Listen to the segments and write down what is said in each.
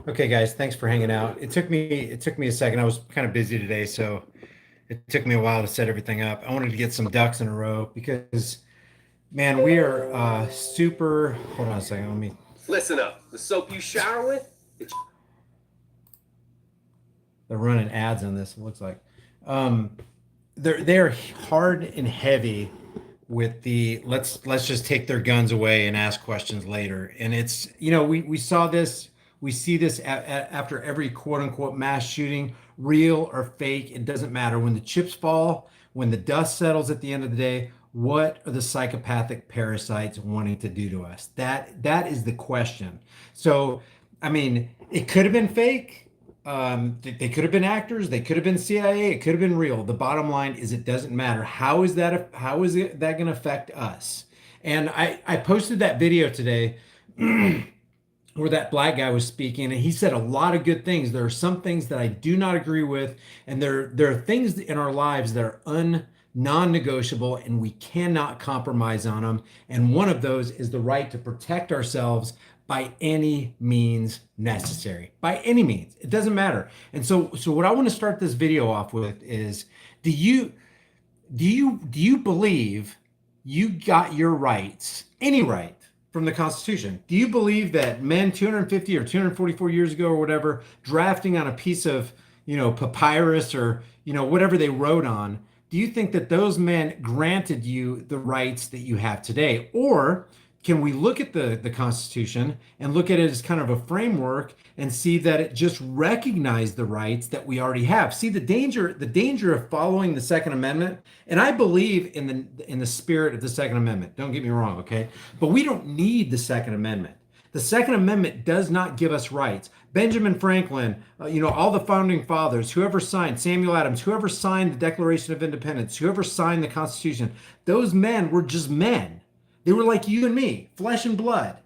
Okay, guys, thanks for hanging out. It took me a second. I was kind of busy today, so it took me a while to set everything up. I wanted to get some ducks in a row because, man, we are super. Hold on a second. Let me. Listen up. The soap you shower with, it's They're running ads on this. It looks like um, they're hard and heavy with the let's just take their guns away and ask questions later. And it's we saw this. We see this after every quote unquote mass shooting, real or fake. It doesn't matter. When the chips fall, when the dust settles at the end of the day, what are the psychopathic parasites wanting to do to us? That is the question. So, I mean, it could have been fake. They could have been actors. They could have been CIA. It could have been real. The bottom line is it doesn't matter. How is that going to affect us? And I posted that video today where that black guy was speaking, and he said a lot of good things. There are some things that I do not agree with, and there are things in our lives that are non-negotiable, and we cannot compromise on them. And one of those is the right to protect ourselves by any means necessary. By any means, it doesn't matter. And so what I want to start this video off with is, do you do you believe you got your rights, any right from the Constitution? Do you believe that men 250 or 244 years ago or whatever, drafting on a piece of, papyrus or, whatever they wrote on, do you think that those men granted you the rights that you have today? Or can we look at the Constitution and look at it as kind of a framework and see that it just recognized the rights that we already have? See the danger of following the Second Amendment, and I believe in the spirit of the Second Amendment. Don't get me wrong, okay? But we don't need the Second Amendment. The Second Amendment does not give us rights. Benjamin Franklin, all the founding fathers, whoever signed, Samuel Adams, whoever signed the Declaration of Independence, whoever signed the Constitution, those men were just men. They were like you and me, flesh and blood.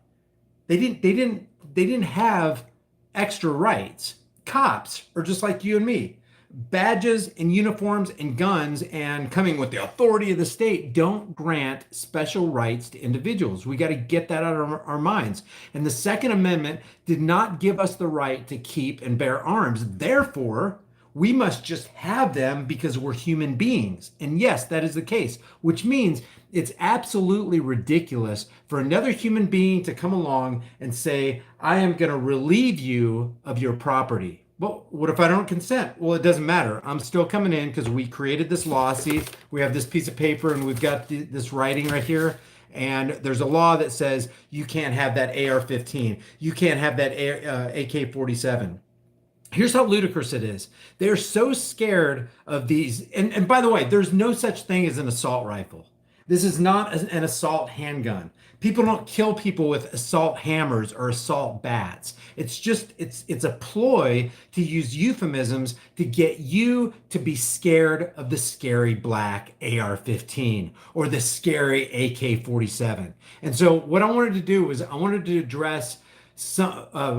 They didn't have extra rights. Cops are just like you and me. Badges and uniforms and guns and coming with the authority of the state don't grant special rights to individuals. We got to get that out of our minds. And the Second Amendment did not give us the right to keep and bear arms. Therefore, we must just have them because we're human beings. And yes, that is the case, which means it's absolutely ridiculous for another human being to come along and say, I am going to relieve you of your property. Well, what if I don't consent? Well, it doesn't matter. I'm still coming in because we created this law. See, we have this piece of paper and we've got this writing right here. And there's a law that says you can't have that AR-15. You can't have that AK-47. Here's how ludicrous it is. They're so scared of these. And by the way, there's no such thing as an assault rifle. This is not an assault handgun. People don't kill people with assault hammers or assault bats. It's a ploy to use euphemisms to get you to be scared of the scary black AR-15 or the scary AK-47. And so what I wanted to do was I wanted to address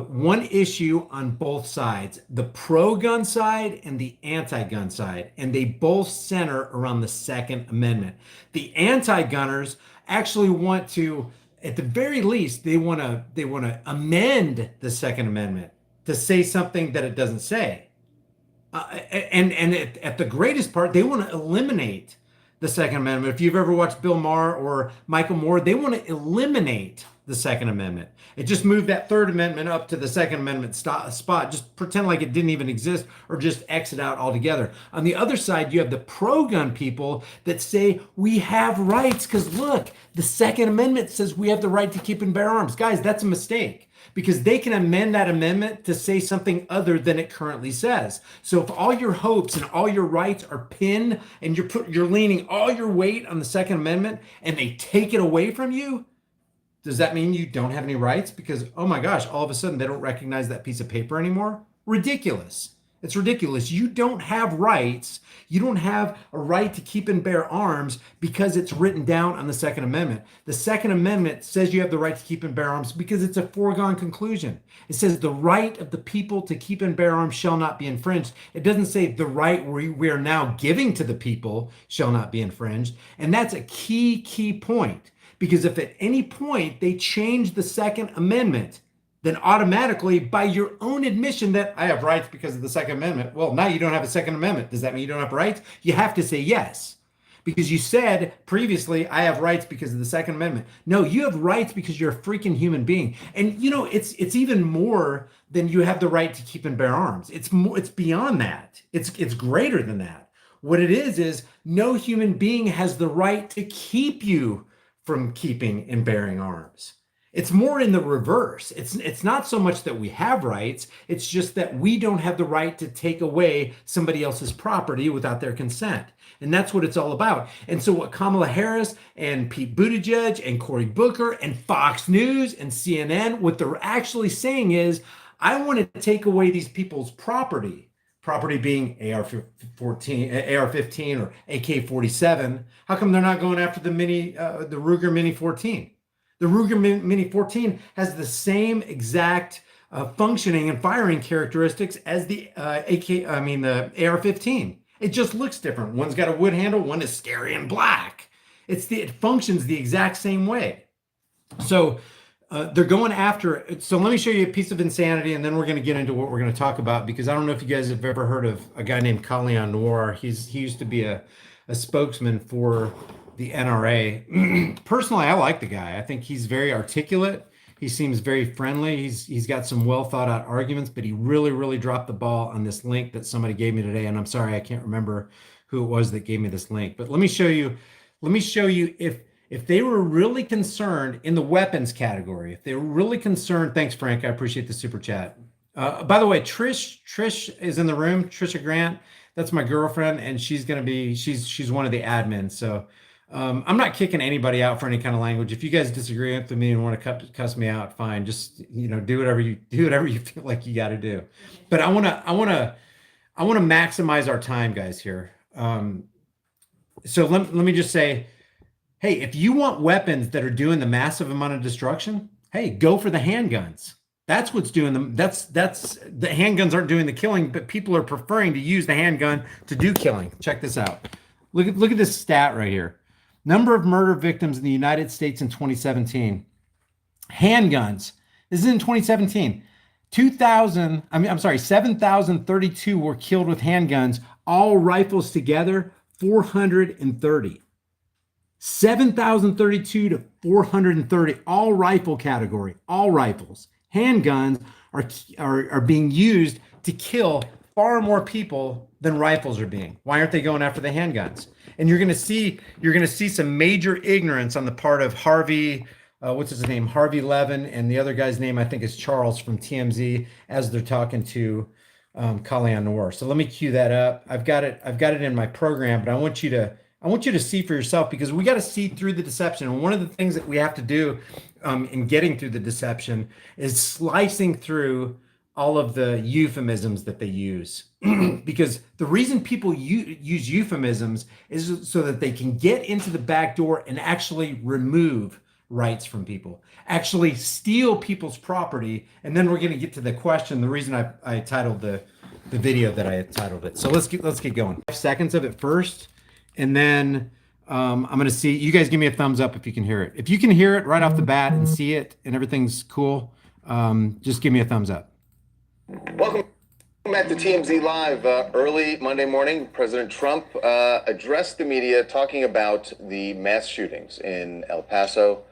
one issue on both sides, the pro-gun side and the anti-gun side, and they both center around the Second Amendment. The anti-gunners actually want to, at the very least, they want to amend the Second Amendment to say something that it doesn't say. At the greatest part, they want to eliminate the Second Amendment. If you've ever watched Bill Maher or Michael Moore, they want to eliminate the Second Amendment. It just moved that Third Amendment up to the Second Amendment spot. Just pretend like it didn't even exist or just exit out altogether. On the other side, you have the pro-gun people that say we have rights because look, the Second Amendment says we have the right to keep and bear arms. Guys, that's a mistake because they can amend that amendment to say something other than it currently says. So if all your hopes and all your rights are pinned and you're leaning all your weight on the Second Amendment and they take it away from you, does that mean you don't have any rights? Because, oh my gosh, all of a sudden they don't recognize that piece of paper anymore? Ridiculous. It's ridiculous. You don't have rights. You don't have a right to keep and bear arms because it's written down on the Second Amendment. The Second Amendment says you have the right to keep and bear arms because it's a foregone conclusion. It says the right of the people to keep and bear arms shall not be infringed. It doesn't say the right we are now giving to the people shall not be infringed. And that's a key point. Because if at any point they change the Second Amendment, then automatically, by your own admission that I have rights because of the Second Amendment, well, now you don't have a Second Amendment. Does that mean you don't have rights? You have to say yes. Because you said previously, I have rights because of the Second Amendment. No, you have rights because you're a freaking human being. And you know, it's even more than you have the right to keep and bear arms. It's more, it's beyond that. It's greater than that. What it is no human being has the right to keep you from keeping and bearing arms. It's more in the reverse. It's not so much that we have rights, it's just that we don't have the right to take away somebody else's property without their consent. And that's what it's all about. And so what Kamala Harris and Pete Buttigieg and Cory Booker and Fox News and CNN, what they're actually saying is, I want to take away these people's property. Property being AR-15 or AK-47. How come they're not going after the Ruger Mini 14? The Ruger Mini 14 has the same exact functioning and firing characteristics as the the AR-15. It just looks different. One's got a wood handle, one is scary and black. It functions the exact same way. So they're going after it. So let me show you a piece of insanity, and then we're going to get into what we're going to talk about, because I don't know if you guys have ever heard of a guy named Colin Noir. He used to be a spokesman for the NRA. Personally, I like the guy. I think he's very articulate. He seems very friendly. He's got some well thought out arguments, but he really dropped the ball on this link that somebody gave me today. And I'm sorry, I can't remember who it was that gave me this link. But let me show you if they were really concerned in the weapons category, if they were really concerned. Thanks, Frank. I appreciate the super chat. By the way, Trish is in the room. Trisha Grant, that's my girlfriend, and she's one of the admins. So I'm not kicking anybody out for any kind of language. If you guys disagree with me and want to cuss me out, fine. Just do whatever you feel like you got to do. But I want to maximize our time, guys. Here. So let me just say, hey, if you want weapons that are doing the massive amount of destruction, hey, go for the handguns. That's what's doing them. That's the handguns aren't doing the killing, but people are preferring to use the handgun to do killing. Check this out. Look at this stat right here. Number of murder victims in the United States in 2017. Handguns. This is in 2017. 7,032 were killed with handguns. All rifles together, 430. 7,032 to 430, all rifle category, all rifles. Handguns are being used to kill far more people than rifles are being. Why aren't they going after the handguns? And you're going to see some major ignorance on the part of Harvey, what's his name? Harvey Levin, and the other guy's name I think is Charles from TMZ, as they're talking to Colin Noir. So let me cue that up. I've got it in my program, but I want you to see for yourself, because we got to see through the deception. And one of the things that we have to do in getting through the deception is slicing through all of the euphemisms that they use. Because the reason people use euphemisms is so that they can get into the back door and actually remove rights from people, actually steal people's property. And then we're going to get to the question, the reason I titled the video that I titled it. So let's get going. 5 seconds of it first. And then I'm going to see, you guys give me a thumbs up if you can hear it. If you can hear it right off the bat and see it and everything's cool, just give me a thumbs up. Welcome back to TMZ Live. Early Monday morning, President Trump addressed the media talking about the mass shootings in El Paso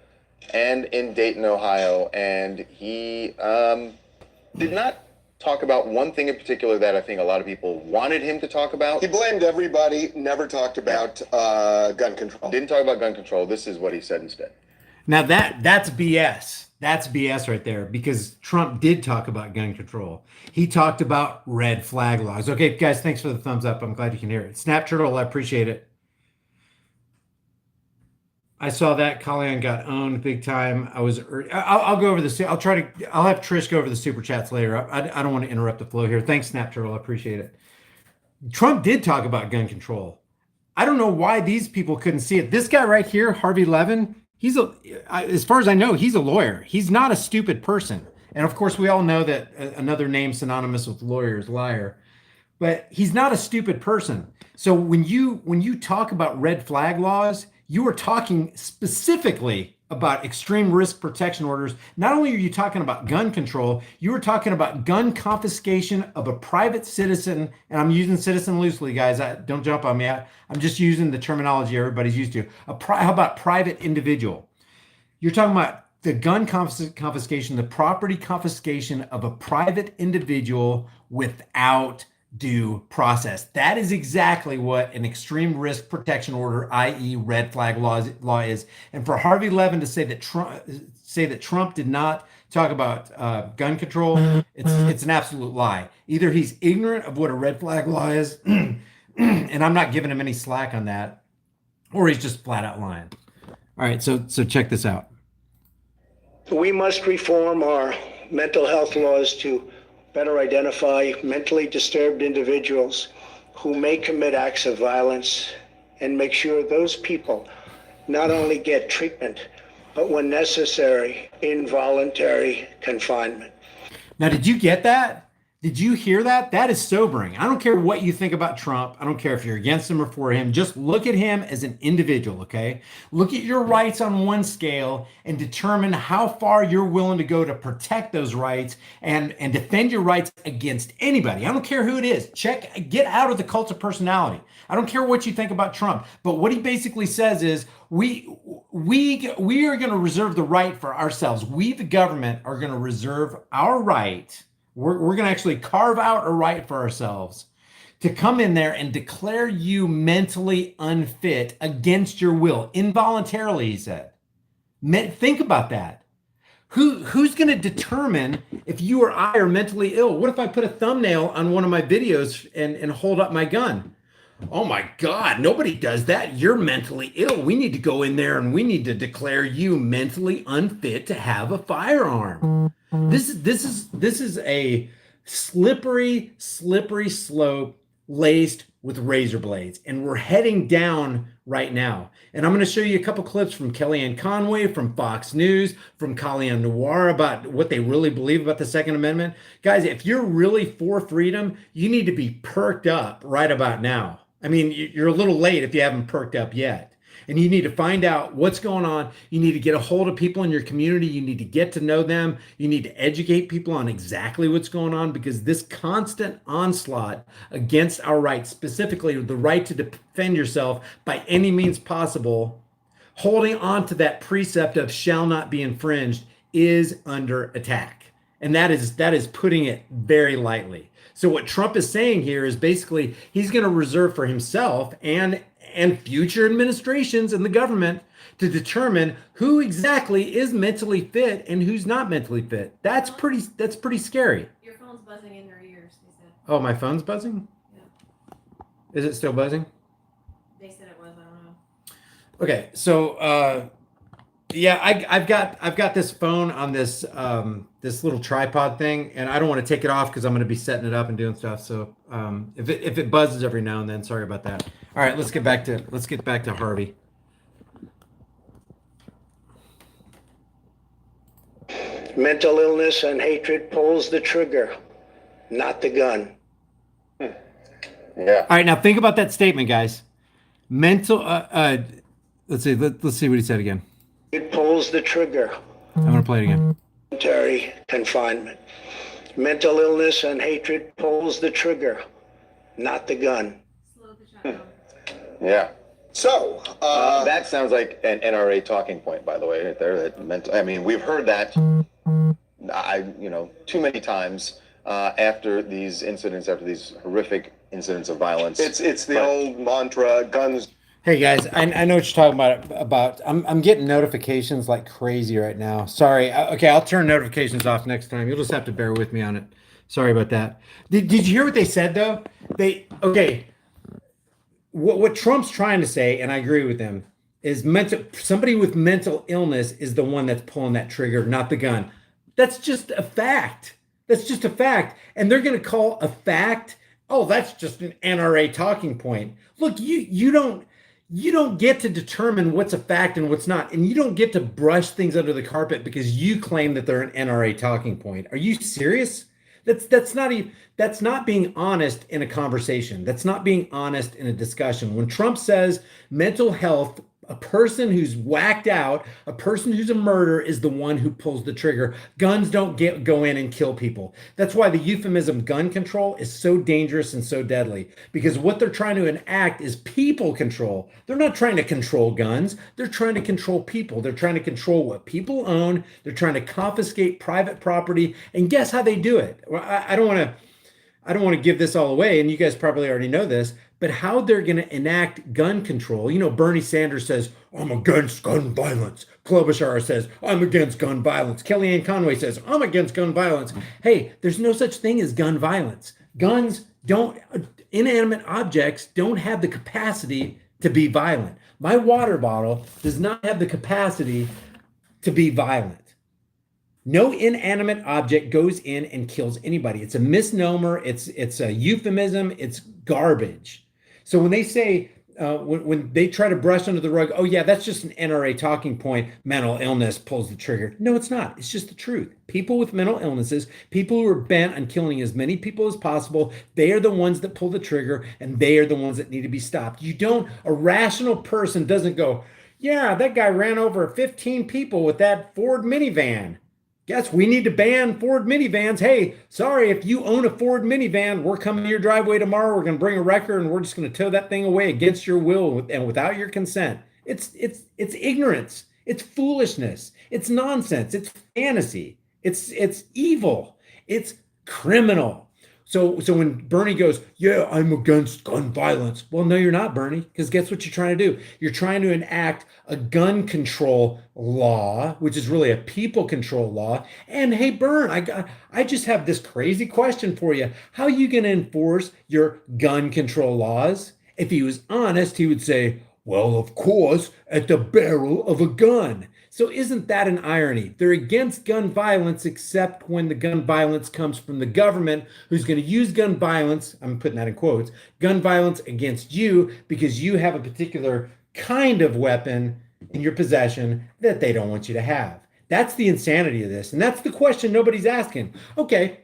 and in Dayton, Ohio. And he did not talk about one thing in particular that I think a lot of people wanted him to talk about. He blamed everybody, never talked about gun control. Didn't talk about gun control. This is what he said instead. Now that's BS. That's BS right there, because Trump did talk about gun control. He talked about red flag laws. Okay, guys, thanks for the thumbs up. I'm glad you can hear it. Snap Turtle, I appreciate it. I saw that Colin got owned big time. I'll go over the. I'll have Trish go over the super chats later. I don't want to interrupt the flow here. Thanks, Snap Turtle. I appreciate it. Trump did talk about gun control. I don't know why these people couldn't see it. This guy right here, Harvey Levin, as far as I know, he's a lawyer. He's not a stupid person. And of course, we all know that another name synonymous with lawyer is liar. But he's not a stupid person. So when you talk about red flag laws, you are talking specifically about extreme risk protection orders, not only are you talking about gun control, you were talking about gun confiscation of a private citizen, and I'm using citizen loosely, guys. Don't jump on me. I'm just using the terminology everybody's used to. How about private individual? You're talking about the gun confiscation, the property confiscation of a private individual without due process. That is exactly what an extreme risk protection order, i.e., red flag law is. And for Harvey Levin to say that Trump did not talk about gun control, it's an absolute lie. Either he's ignorant of what a red flag law is, and I'm not giving him any slack on that, or he's just flat out lying. All right, so check this out. We must reform our mental health laws to better identify mentally disturbed individuals who may commit acts of violence and make sure those people not only get treatment, but when necessary, involuntary confinement. Now, did you get that? Did you hear that? That is sobering. I don't care what you think about Trump. I don't care if you're against him or for him. Just look at him as an individual, okay? Look at your rights on one scale and determine how far you're willing to go to protect those rights and defend your rights against anybody. I don't care who it is. Get out of the cult of personality. I don't care what you think about Trump. But what he basically says is we are going to reserve the right for ourselves. We, the government, are going to reserve our right. We're going to actually carve out a right for ourselves to come in there and declare you mentally unfit against your will, involuntarily, he said. Think about that. Who's going to determine if you or I are mentally ill? What if I put a thumbnail on one of my videos and hold up my gun? Oh my God, nobody does that. You're mentally ill. We need to go in there and we need to declare you mentally unfit to have a firearm. This is a slippery slope laced with razor blades, and we're heading down right now. And I'm going to show you a couple clips from Kellyanne Conway, from Fox News, from Kellyanne Noir about what they really believe about the Second Amendment. Guys, if you're really for freedom, you need to be perked up right about now. I mean, you're a little late if you haven't perked up yet. And you need to find out what's going on. You need to get a hold of people in your community. You need to get to know them. You need to educate people on exactly what's going on, because this constant onslaught against our rights, specifically the right to defend yourself by any means possible, holding on to that precept of shall not be infringed, is under attack. And that is putting it very lightly. So what Trump is saying here is basically he's going to reserve for himself and future administrations and the government to determine who exactly is mentally fit and who's not mentally fit. That's pretty scary. Your phone's buzzing in your ears, they said. Oh, my phone's buzzing? Yeah. Is it still buzzing? They said it was, I don't know. Okay, so yeah, I've got this phone on this this little tripod thing, and I don't want to take it off because I'm going to be setting it up and doing stuff. So if it buzzes every now and then, sorry about that. All right, let's get back to Harvey. Mental illness and hatred pulls the trigger, not the gun. Yeah. All right, now think about that statement, guys. Mental. Let's see what he said again. It pulls the trigger. I'm gonna play it again. Involuntary confinement. Mental illness and hatred pulls the trigger, not the gun. Slow the chat down. Yeah. So, That sounds like an NRA talking point, by the way, right there. That mental. I mean, we've heard that. Too many times after these incidents, after these horrific incidents of violence. it's the old mantra, guns. Hey guys, I know what you're talking about. I'm getting notifications like crazy right now. Sorry. Okay, I'll turn notifications off next time. You'll just have to bear with me on it. Sorry about that. Did you hear what they said though? What Trump's trying to say, and I agree with him, is somebody with mental illness is the one that's pulling that trigger, not the gun. That's just a fact. That's just a fact. And they're going to call a fact, oh, that's just an NRA talking point. Look, you don't get to determine what's a fact and what's not. And you don't get to brush things under the carpet because you claim that they're an NRA talking point. Are you serious? That's not being honest in a conversation. That's not being honest in a discussion. When Trump says mental health A person who's whacked out, a person who's a murderer is the one who pulls the trigger. Guns don't go in and kill people. That's why the euphemism gun control is so dangerous and so deadly, because what they're trying to enact is people control. They're not trying to control guns. They're trying to control people. They're trying to control what people own. They're trying to confiscate private property. And guess how they do it? Well, I don't want to give this all away, and you guys probably already know this, but how they're going to enact gun control. Bernie Sanders says, I'm against gun violence. Klobuchar says, I'm against gun violence. Kellyanne Conway says, I'm against gun violence. Hey, there's no such thing as gun violence. Inanimate objects don't have the capacity to be violent. My water bottle does not have the capacity to be violent. No inanimate object goes in and kills anybody. It's a misnomer. It's a euphemism. It's garbage. So when they say, when they try to brush under the rug, oh yeah, that's just an NRA talking point, mental illness pulls the trigger. No, it's not. It's just the truth. People with mental illnesses, people who are bent on killing as many people as possible, they are the ones that pull the trigger, and they are the ones that need to be stopped. A rational person doesn't go, yeah, that guy ran over 15 people with that Ford minivan. Guess we need to ban Ford minivans. Hey, sorry, if you own a Ford minivan, we're coming to your driveway tomorrow. We're going to bring a wrecker and we're just going to tow that thing away against your will and without your consent. It's ignorance. It's foolishness. It's nonsense. It's fantasy. It's evil. It's criminal. So when Bernie goes, yeah, I'm against gun violence. Well, no, you're not, Bernie, because guess what you're trying to do? You're trying to enact a gun control law, which is really a people control law. And hey, Bern, I just have this crazy question for you. How are you going to enforce your gun control laws? If he was honest, he would say, well, of course, at the barrel of a gun. So isn't that an irony? They're against gun violence, except when the gun violence comes from the government, who's going to use gun violence, I'm putting that in quotes, gun violence against you because you have a particular kind of weapon in your possession that they don't want you to have. That's the insanity of this. And that's the question nobody's asking. Okay,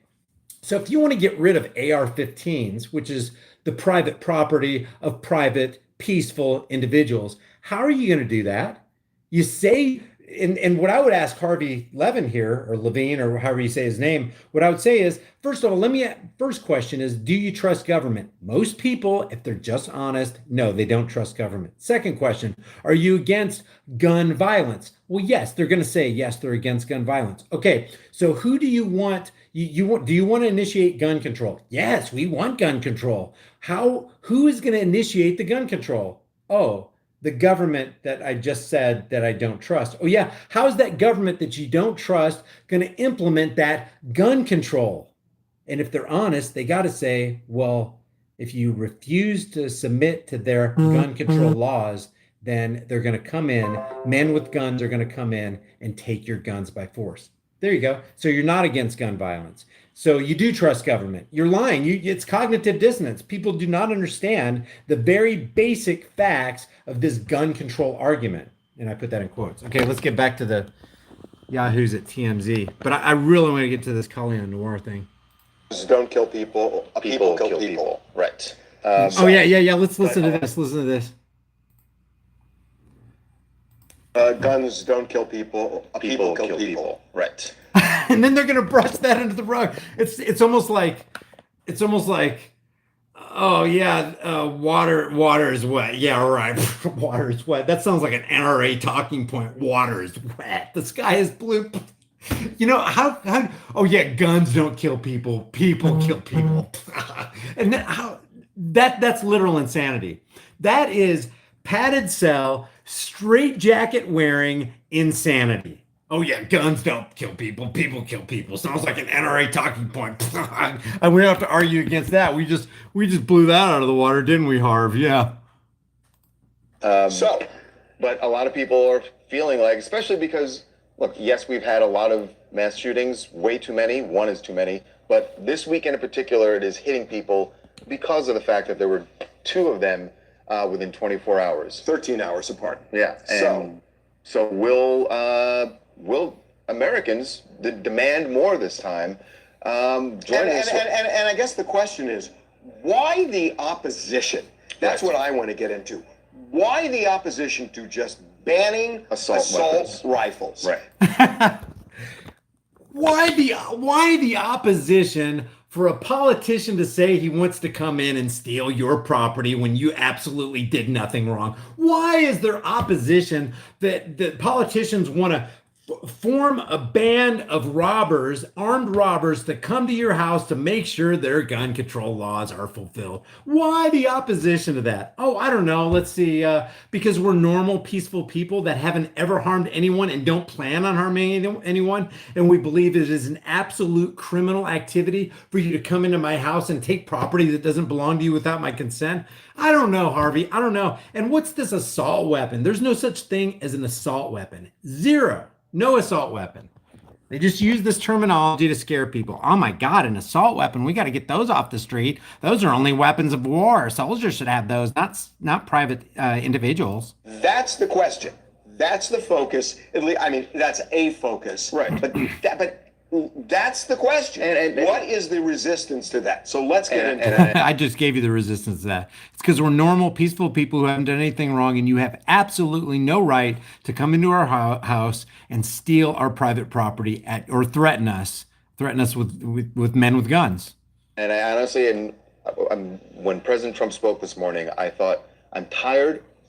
so if you want to get rid of AR-15s, which is the private property of private, peaceful individuals, how are you going to do that? You say, and what I would ask Harvey Levin here, or Levine, or however you say his name, what I would say is, first of all, first question is, do you trust government? Most people, if they're just honest, no, they don't trust government. Second question, are you against gun violence? Well, yes, they're going to say, yes, they're against gun violence. Okay, so who do you want? Do you want to initiate gun control? Yes, we want gun control. Who is going to initiate the gun control? Oh, the government that I just said that I don't trust. Oh yeah, how is that government that you don't trust going to implement that gun control? And if they're honest, they got to say, well, if you refuse to submit to their gun control laws, then they're going to come in, men with guns are going to come in and take your guns by force. There you go. So you're not against gun violence. So you do trust government. You're lying. It's cognitive dissonance. People do not understand the very basic facts of this gun control argument. And I put that in quotes. Okay, let's get back to the yahoos at TMZ. But I really want to get to this Colleen Noir thing. Don't kill people. People kill people. Right. Oh yeah. Let's listen to this. Listen to this. Guns don't kill people. People kill people. Right. And then they're gonna brush that under the rug. It's almost like, oh yeah, water is wet. Yeah, right. Water is wet. That sounds like an NRA talking point. Water is wet. The sky is blue. You know how? Oh yeah, guns don't kill people. People kill people. And that's literal insanity. That is padded cell, straight jacket wearing insanity. Oh yeah, guns don't kill people. People kill people. Sounds like an NRA talking point. And we don't have to argue against that. We just blew that out of the water, didn't we, Harv? Yeah. But a lot of people are feeling like, especially because, look, yes, we've had a lot of mass shootings, way too many. One is too many. But this weekend in particular, it is hitting people because of the fact that there were two of them within 24 hours. 13 hours apart. Yeah. So will Americans demand more this time? And I guess the question is, why the opposition? That's what I want to get into. Why the opposition to just banning assault rifles? Right. Why the opposition for a politician to say he wants to come in and steal your property when you absolutely did nothing wrong? Why is there opposition that politicians want to form a band of robbers, armed robbers, to come to your house to make sure their gun control laws are fulfilled? Why the opposition to that? Oh, I don't know. Let's see. Because we're normal, peaceful people that haven't ever harmed anyone and don't plan on harming anyone. And we believe it is an absolute criminal activity for you to come into my house and take property that doesn't belong to you without my consent. I don't know, Harvey. I don't know. And what's this assault weapon? There's no such thing as an assault weapon. Zero. No assault weapon. They just use this terminology to scare people. Oh my God, an assault weapon. We got to get those off the street. Those are only weapons of war. Soldiers should have those, not private individuals. That's the question. That's the focus. I mean, that's a focus. Right. But that's the question. And what is the resistance to that? So let's get into that. I just gave you the resistance to that. It's because we're normal, peaceful people who haven't done anything wrong, and you have absolutely no right to come into our house and steal our private property or threaten us with men with guns. And I honestly, when President Trump spoke this morning, I thought, I'm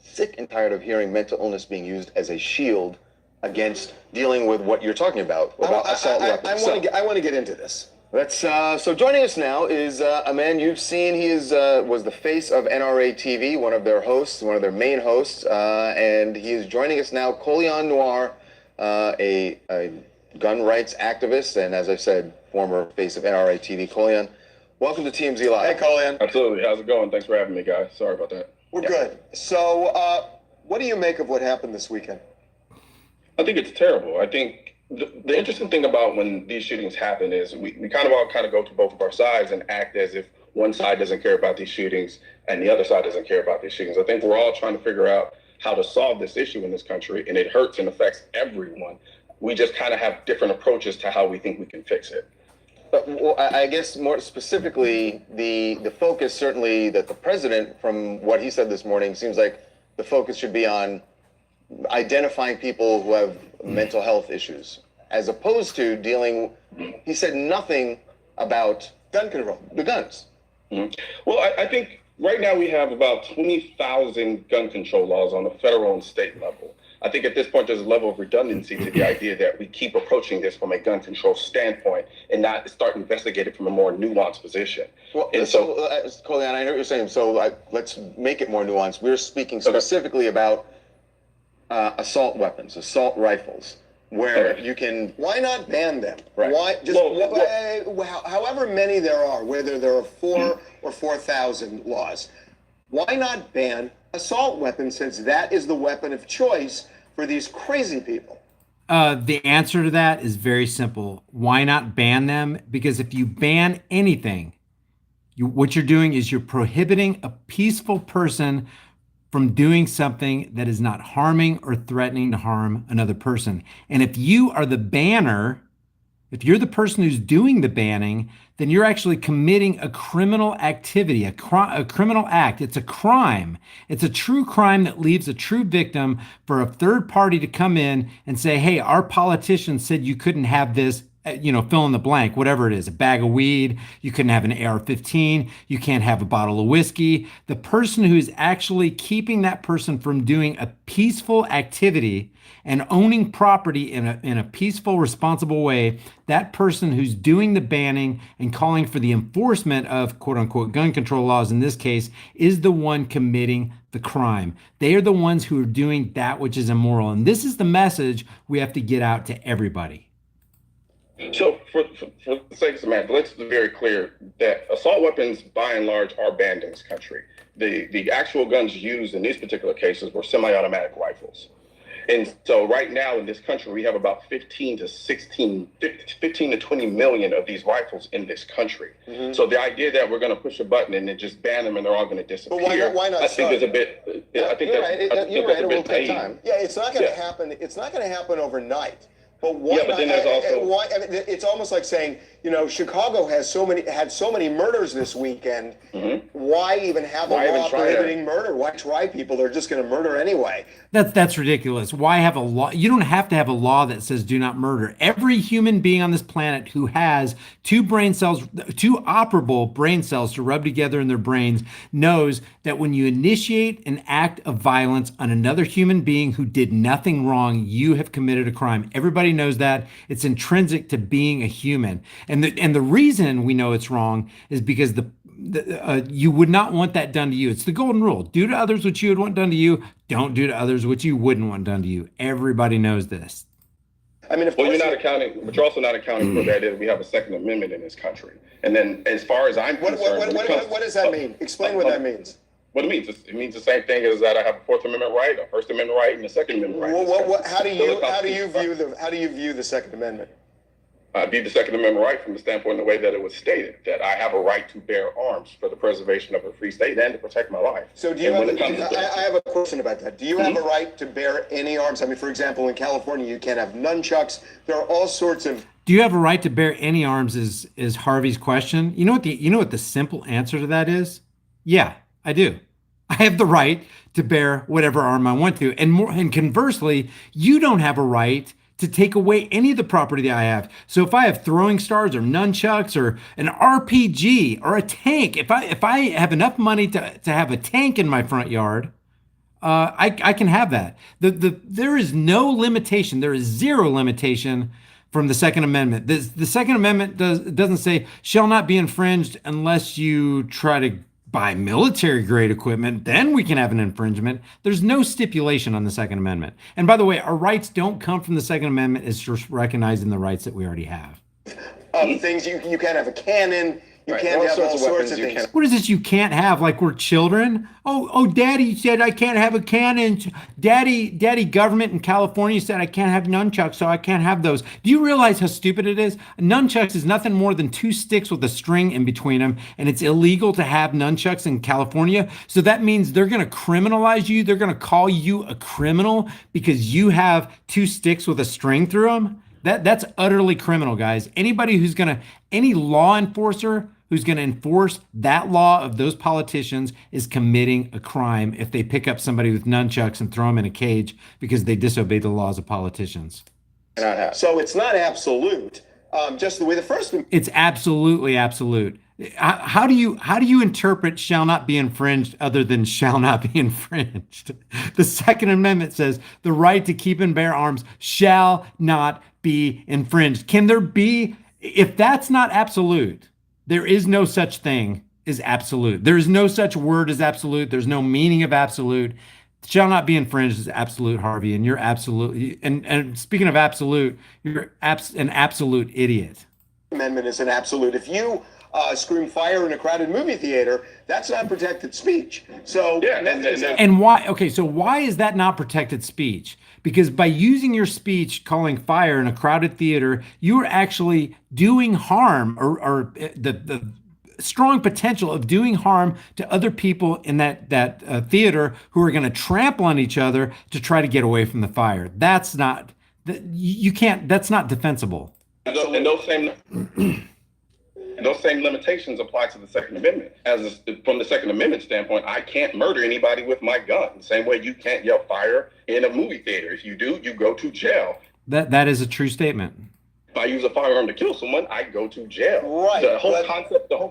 sick and tired of hearing mental illness being used as a shield against dealing with what you're talking about assault weapons. I want to get into this. Let's. So joining us now is a man you've seen. He was the face of NRA TV, one of their hosts, one of their main hosts, and he is joining us now. Colion Noir, a gun rights activist, and as I said, former face of NRA TV. Colion, welcome to TMZ Live. Hey, Colion. Absolutely. How's it going? Thanks for having me, guys. Sorry about that. We're good. So, what do you make of what happened this weekend? I think it's terrible. I think the interesting thing about when these shootings happen is we kind of all go to both of our sides and act as if one side doesn't care about these shootings and the other side doesn't care about these shootings. I think we're all trying to figure out how to solve this issue in this country, and it hurts and affects everyone. We just kind of have different approaches to how we think we can fix it. But well, I guess more specifically, the focus certainly that the president, from what he said this morning, seems like the focus should be on identifying people who have mental health issues, as opposed to dealing. He said nothing about gun control, the guns. Mm-hmm. Well, I think right now we have about 20,000 gun control laws on the federal and state level. I think at this point there's a level of redundancy to the idea that we keep approaching this from a gun control standpoint and not start investigating from a more nuanced position. Well, and so Colion, I know what you're saying. So let's make it more nuanced. We're speaking specifically about assault weapons, assault rifles, where you can. Why not ban them? Right. Why just however many there are, whether there are 4 or 4,000 laws, why not ban assault weapons, since that is the weapon of choice for these crazy people? The answer to that is very simple. Why not ban them? Because if you ban anything, what you're doing is you're prohibiting a peaceful person from doing something that is not harming or threatening to harm another person. And if you are the banner, if you're the person who's doing the banning, then you're actually committing a criminal activity, a criminal act. It's a crime. It's a true crime that leaves a true victim for a third party to come in and say, hey, our politician said you couldn't have this, fill in the blank, whatever it is, a bag of weed, you couldn't have an AR-15, you can't have a bottle of whiskey. The person who's actually keeping that person from doing a peaceful activity and owning property in a peaceful, responsible way, that person who's doing the banning and calling for the enforcement of quote unquote gun control laws in this case is the one committing the crime. They are the ones who are doing that which is immoral. And this is the message we have to get out to everybody. So for the sake of Samantha, let's be very clear that assault weapons, by and large, are banned in this country. The actual guns used in these particular cases were semi-automatic rifles. And so right now in this country, we have about 15 to 20 million of these rifles in this country. Mm-hmm. So the idea that we're going to push a button and then just ban them and they're all going to disappear, why not I think is a bit, I think that's a bit naive. Time. Yeah, it's not going to happen. It's not going to happen overnight. But why? Yeah, but then there's also why? I mean, it's almost like saying, Chicago had so many murders this weekend. Mm-hmm. why even have a Why even law try to- prohibiting murder? Why try people? They're just going to murder anyway. That's ridiculous. Why have a law? You don't have to have a law that says do not murder. Every human being on this planet who has two operable brain cells to rub together in their brains knows that when you initiate an act of violence on another human being who did nothing wrong, you have committed a crime. Everybody knows that. It's intrinsic to being a human. And the reason we know it's wrong is because you would not want that done to you. It's the golden rule. Do to others what you would want done to you. Don't do to others what you wouldn't want done to you. Everybody knows this. I mean, Well, you're not accounting, but you're also not accounting for the idea that we have a Second Amendment in this country. And then, as far as I'm concerned, what does that mean? Explain what that means. What it means? It means the same thing as that I have a Fourth Amendment right, a First Amendment right, and a Second Amendment right. How do you view the Second Amendment? I view the Second Amendment right from the standpoint of the way that it was stated, that I have a right to bear arms for the preservation of a free state and to protect my life. So do you I have a question about that. Do you have a right to bear any arms? I mean, for example, in California, you can't have nunchucks. There are all sorts of... Do you have a right to bear any arms is Harvey's question. You know what the simple answer to that is? Yeah, I do. I have the right to bear whatever arm I want to. And conversely, you don't have a right to take away any of the property that I have. So if I have throwing stars or nunchucks or an RPG or a tank, if I have enough money to have a tank in my front yard, I can have that. There is no limitation. There is zero limitation from the Second Amendment. The Second Amendment doesn't say shall not be infringed unless you try to buy military grade equipment, then we can have an infringement. There's no stipulation on the Second Amendment. And by the way, our rights don't come from the Second Amendment. It's just recognizing the rights that we already have. Things you can't have a cannon. You can't have all sorts of things. What is this you can't have? Like we're children? Oh, Daddy said I can't have a cannon. Daddy government in California said I can't have nunchucks, so I can't have those. Do you realize how stupid it is? Nunchucks is nothing more than two sticks with a string in between them, and it's illegal to have nunchucks in California. So that means they're going to criminalize you. They're going to call you a criminal because you have two sticks with a string through them. That's utterly criminal, guys. Any law enforcer who's going to enforce that law of those politicians is committing a crime if they pick up somebody with nunchucks and throw them in a cage because they disobey the laws of politicians. So it's not absolute, just the way the First Amendment. It's absolutely absolute. How do you interpret shall not be infringed other than shall not be infringed? The Second Amendment says the right to keep and bear arms shall not be infringed. Can there be, if that's not absolute, there is no such thing as absolute. There is no such word as absolute. There's no meaning of absolute. Shall not be infringed is absolute, Harvey, and you're absolutely. And speaking of absolute, you're an absolute idiot. Amendment is an absolute. If you scream fire in a crowded movie theater, that's not protected speech. So yeah, and why? Okay, so why is that not protected speech? Because by using your speech calling fire in a crowded theater, you are actually doing harm or the strong potential of doing harm to other people in that theater who are going to trample on each other to try to get away from the fire. That's not, you can't, that's not defensible. And those same limitations apply to the Second Amendment. From the Second Amendment standpoint, I can't murder anybody with my gun. The same way you can't yell fire in a movie theater. If you do, you go to jail. That is a true statement. If I use a firearm to kill someone, I go to jail. Right. The whole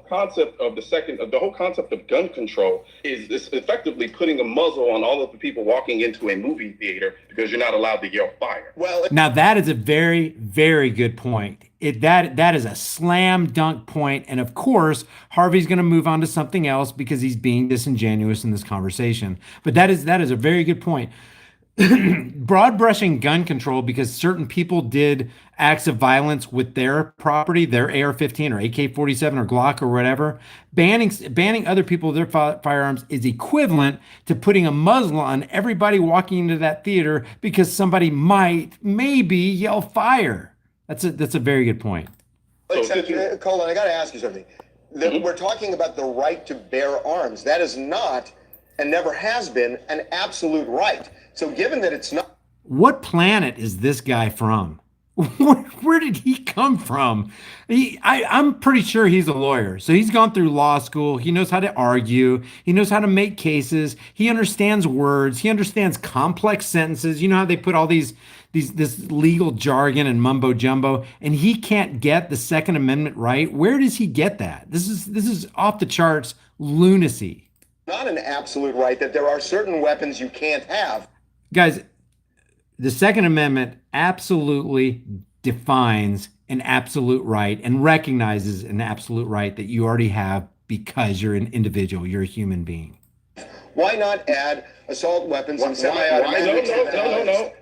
concept of gun control is effectively putting a muzzle on all of the people walking into a movie theater because you're not allowed to yell fire. Well, now that is a very, very good point. That is a slam dunk point. And of course, Harvey's going to move on to something else because he's being disingenuous in this conversation. But that is a very good point. Broad brushing gun control because certain people did acts of violence with their property, their AR-15 or AK-47 or Glock or whatever. Banning other people their firearms is equivalent to putting a muzzle on everybody walking into that theater because somebody maybe yell fire. That's a very good point. Colin, I got to ask you something. We're talking about the right to bear arms. That is not, and never has been, an absolute right. So given that it's not... What planet is this guy from? Where did he come from? I'm pretty sure he's a lawyer. So he's gone through law school. He knows how to argue. He knows how to make cases. He understands words. He understands complex sentences. You know how they put all this legal jargon and mumbo jumbo, and he can't get the Second Amendment right. Where does he get that? This is off the charts lunacy. Not an absolute right that there are certain weapons you can't have. Guys, the Second Amendment absolutely defines an absolute right and recognizes an absolute right that you already have because you're an individual, you're a human being. Why not add assault weapons and No, semi-automatics?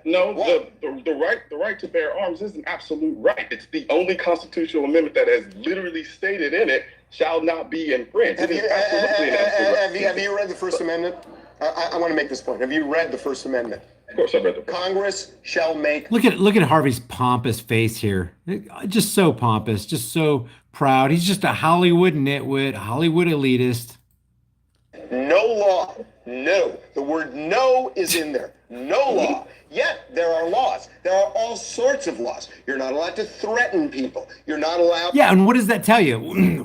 no. The right to bear arms is an absolute right. It's the only constitutional amendment that has literally stated in it shall not be infringed. It is absolutely an absolute right. Have you read the First Amendment? I want to make this point. Have you read the First Amendment? Of course, I read the Congress shall make. Look at Harvey's pompous face here. Just so pompous, just so proud. He's just a Hollywood nitwit, Hollywood elitist. No law. No. The word no is in there. No law. Yet there are laws. There are all sorts of laws. You're not allowed to threaten people. You're not allowed. Yeah, and what does that tell you?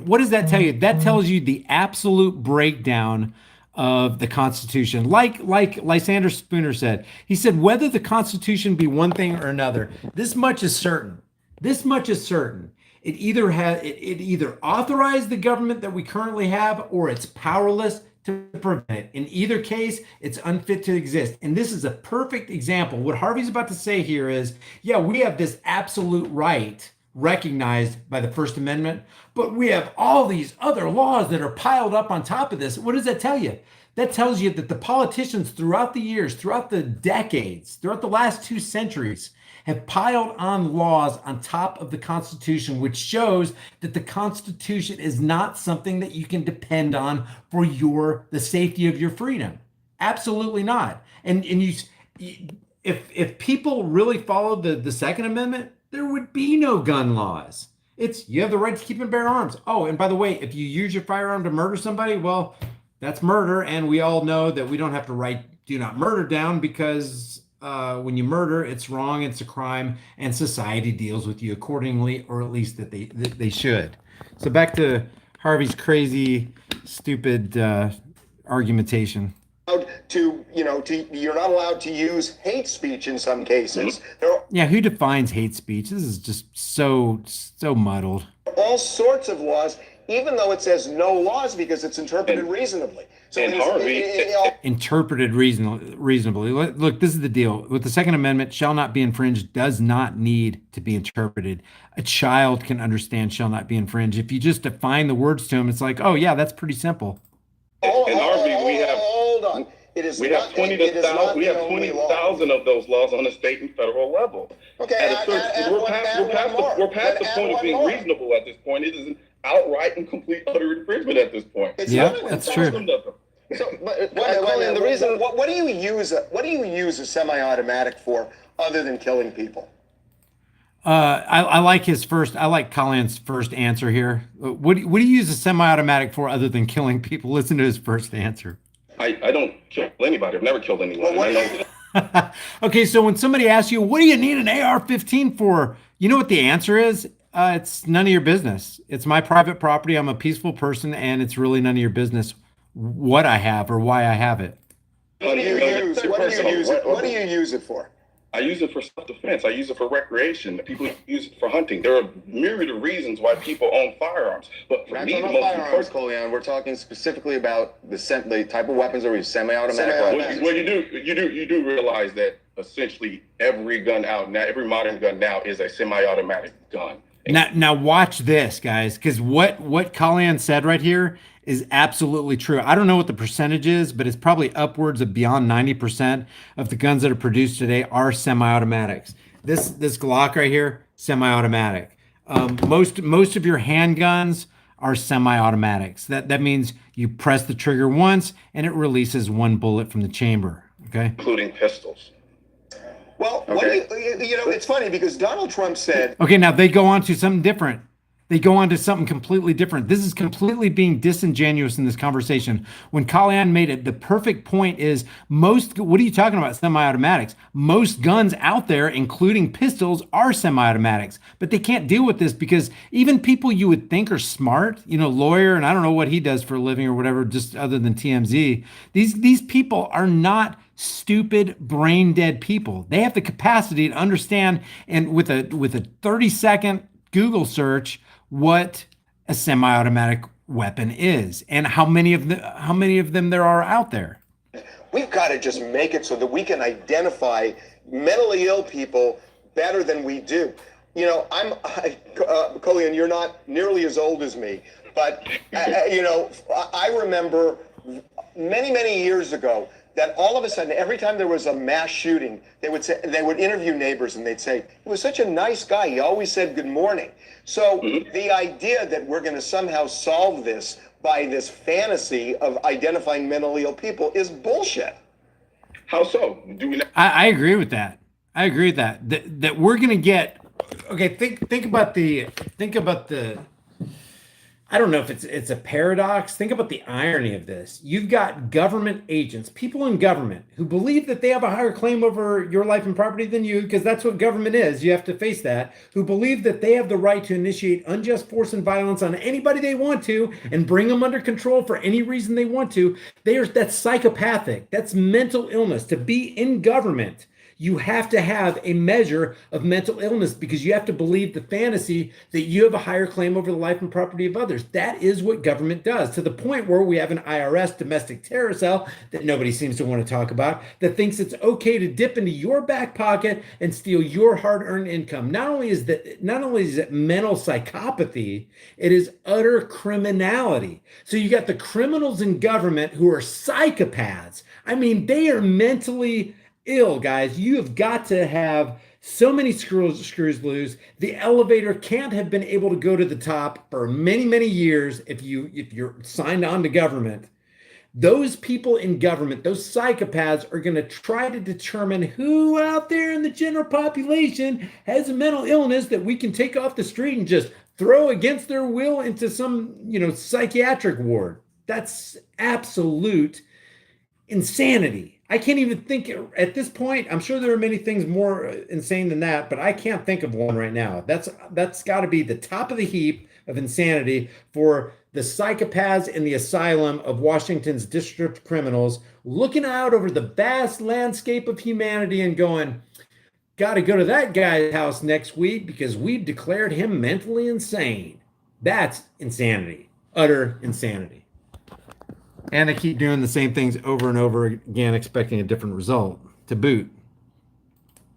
What does that tell you? That tells you the absolute breakdown of the Constitution. Like Lysander Spooner said, he said, whether the Constitution be one thing or another, this much is certain. This much is certain. It either authorized the government that we currently have, or it's powerless to prevent it. In either case, it's unfit to exist. And this is a perfect example. What Harvey's about to say here is, yeah, we have this absolute right recognized by the First Amendment, but we have all these other laws that are piled up on top of this. What does that tell you? That tells you that the politicians throughout the years, throughout the decades, throughout the last 2 centuries, have piled on laws on top of the Constitution, which shows that the Constitution is not something that you can depend on for the safety of your freedom. Absolutely not. And if people really followed the Second Amendment, there would be no gun laws. It's you have the right to keep and bear arms. Oh, and by the way, if you use your firearm to murder somebody, well, that's murder. And we all know that we don't have to write do not murder down because when you murder, it's wrong, it's a crime, and society deals with you accordingly, or at least that they should. So back to Harvey's crazy, stupid argumentation. You're not allowed to use hate speech in some cases. Yeah, who defines hate speech? This is just so muddled. All sorts of laws, even though it says no laws because it's interpreted reasonably. So Interpreted reasonably. Look, this is the deal. With the Second Amendment, shall not be infringed does not need to be interpreted. A child can understand shall not be infringed. If you just define the words to them, it's like, oh yeah, that's pretty simple. Hold on. We have 20,000 of those laws on the state and federal level. Okay, we're past the point of being reasonable at this point. It is an outright and complete utter infringement at this point. Yeah, that's true. So, the reason what do you use a semi-automatic for other than killing people? I like Colin's first answer here. What do you use a semi-automatic for other than killing people? Listen to his first answer. I don't kill anybody. I've never killed anyone. Okay, so when somebody asks you, what do you need an AR-15 for? You know what the answer is? It's none of your business. It's my private property. I'm a peaceful person, and it's really none of your business what I have or why I have it. What do you use it for? I use it for self-defense. I use it for recreation. People use it for hunting. There are a myriad of reasons why people own firearms. But for me, the most firearms, Colion, we're talking specifically about the type of weapons that we use, semi-automatic. Well, you do realize that essentially every gun out now, every modern gun now is a semi-automatic gun. Now watch this, guys, because what Colin said right here is absolutely true. I don't know what the percentage is, but it's probably upwards of beyond 90% of the guns that are produced today are semi-automatics. This Glock right here, semi-automatic. Most of your handguns are semi-automatics. That means you press the trigger once and it releases one bullet from the chamber. Okay, including pistols. Well, okay. It's funny because Donald Trump said. Okay, now they go on to something different. they go on to something completely different. This is completely being disingenuous in this conversation. When Kalyan made it, the perfect point is what are you talking about? Semi-automatics. Most guns out there, including pistols, are semi-automatics, but they can't deal with this because even people you would think are smart, lawyer, and I don't know what he does for a living or whatever, just other than TMZ, these people are not stupid, brain dead people. They have the capacity to understand, and with a 30-second Google search, what a semi-automatic weapon is and how many of them there are out there. We've got to just make it so that we can identify mentally ill people better than we do. Kalyan, you're not nearly as old as me, but I remember many, many years ago that all of a sudden, every time there was a mass shooting, they would interview neighbors and they'd say, he was such a nice guy. He always said good morning. So the idea that we're going to somehow solve this by this fantasy of identifying mentally ill people is bullshit. How so? Do we? I agree with that. I agree with that. That we're going to get. Okay, think about the. I don't know if it's a paradox. Think about the irony of this. You've got government agents, people in government who believe that they have a higher claim over your life and property than you, because that's what government is. You have to face that. Who believe that they have the right to initiate unjust force and violence on anybody they want to and bring them under control for any reason they want to. That's psychopathic. That's mental illness. To be in government, you have to have a measure of mental illness because you have to believe the fantasy that you have a higher claim over the life and property of others. That is what government does, to the point where we have an IRS, domestic terror cell, that nobody seems to want to talk about, that thinks it's okay to dip into your back pocket and steal your hard-earned income. Not only is it mental psychopathy, it is utter criminality. So you got the criminals in government who are psychopaths. I mean, they are mentally ill, guys. You have got to have so many screws loose. The elevator can't have been able to go to the top for many, many years if you're signed on to government. Those people in government, those psychopaths, are going to try to determine who out there in the general population has a mental illness that we can take off the street and just throw against their will into some, psychiatric ward. That's absolute insanity. I can't even think at this point. I'm sure there are many things more insane than that, but I can't think of one right now. That's got to be the top of the heap of insanity for the psychopaths in the asylum of Washington's district criminals, looking out over the vast landscape of humanity and going, got to go to that guy's house next week because we've declared him mentally insane. That's insanity, utter insanity. And they keep doing the same things over and over again, expecting a different result to boot.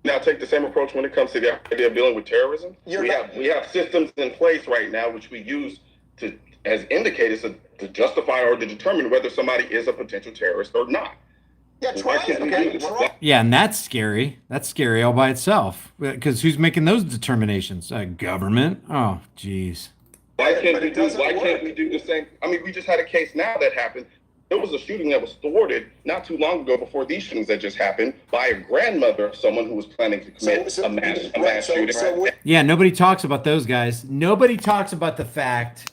Now take the same approach when it comes to the idea of dealing with terrorism. We have systems in place right now which we use as indicators to justify or to determine whether somebody is a potential terrorist or not. Yeah, try it. Okay. Yeah, and that's scary. That's scary all by itself. Because who's making those determinations? Government? Oh, geez. Why can't we do the same? I mean, we just had a case now that happened. There was a shooting that was thwarted not too long ago before these shootings that just happened by a grandmother of someone who was planning to commit a mass shooting. Yeah, nobody talks about those guys. Nobody talks about the fact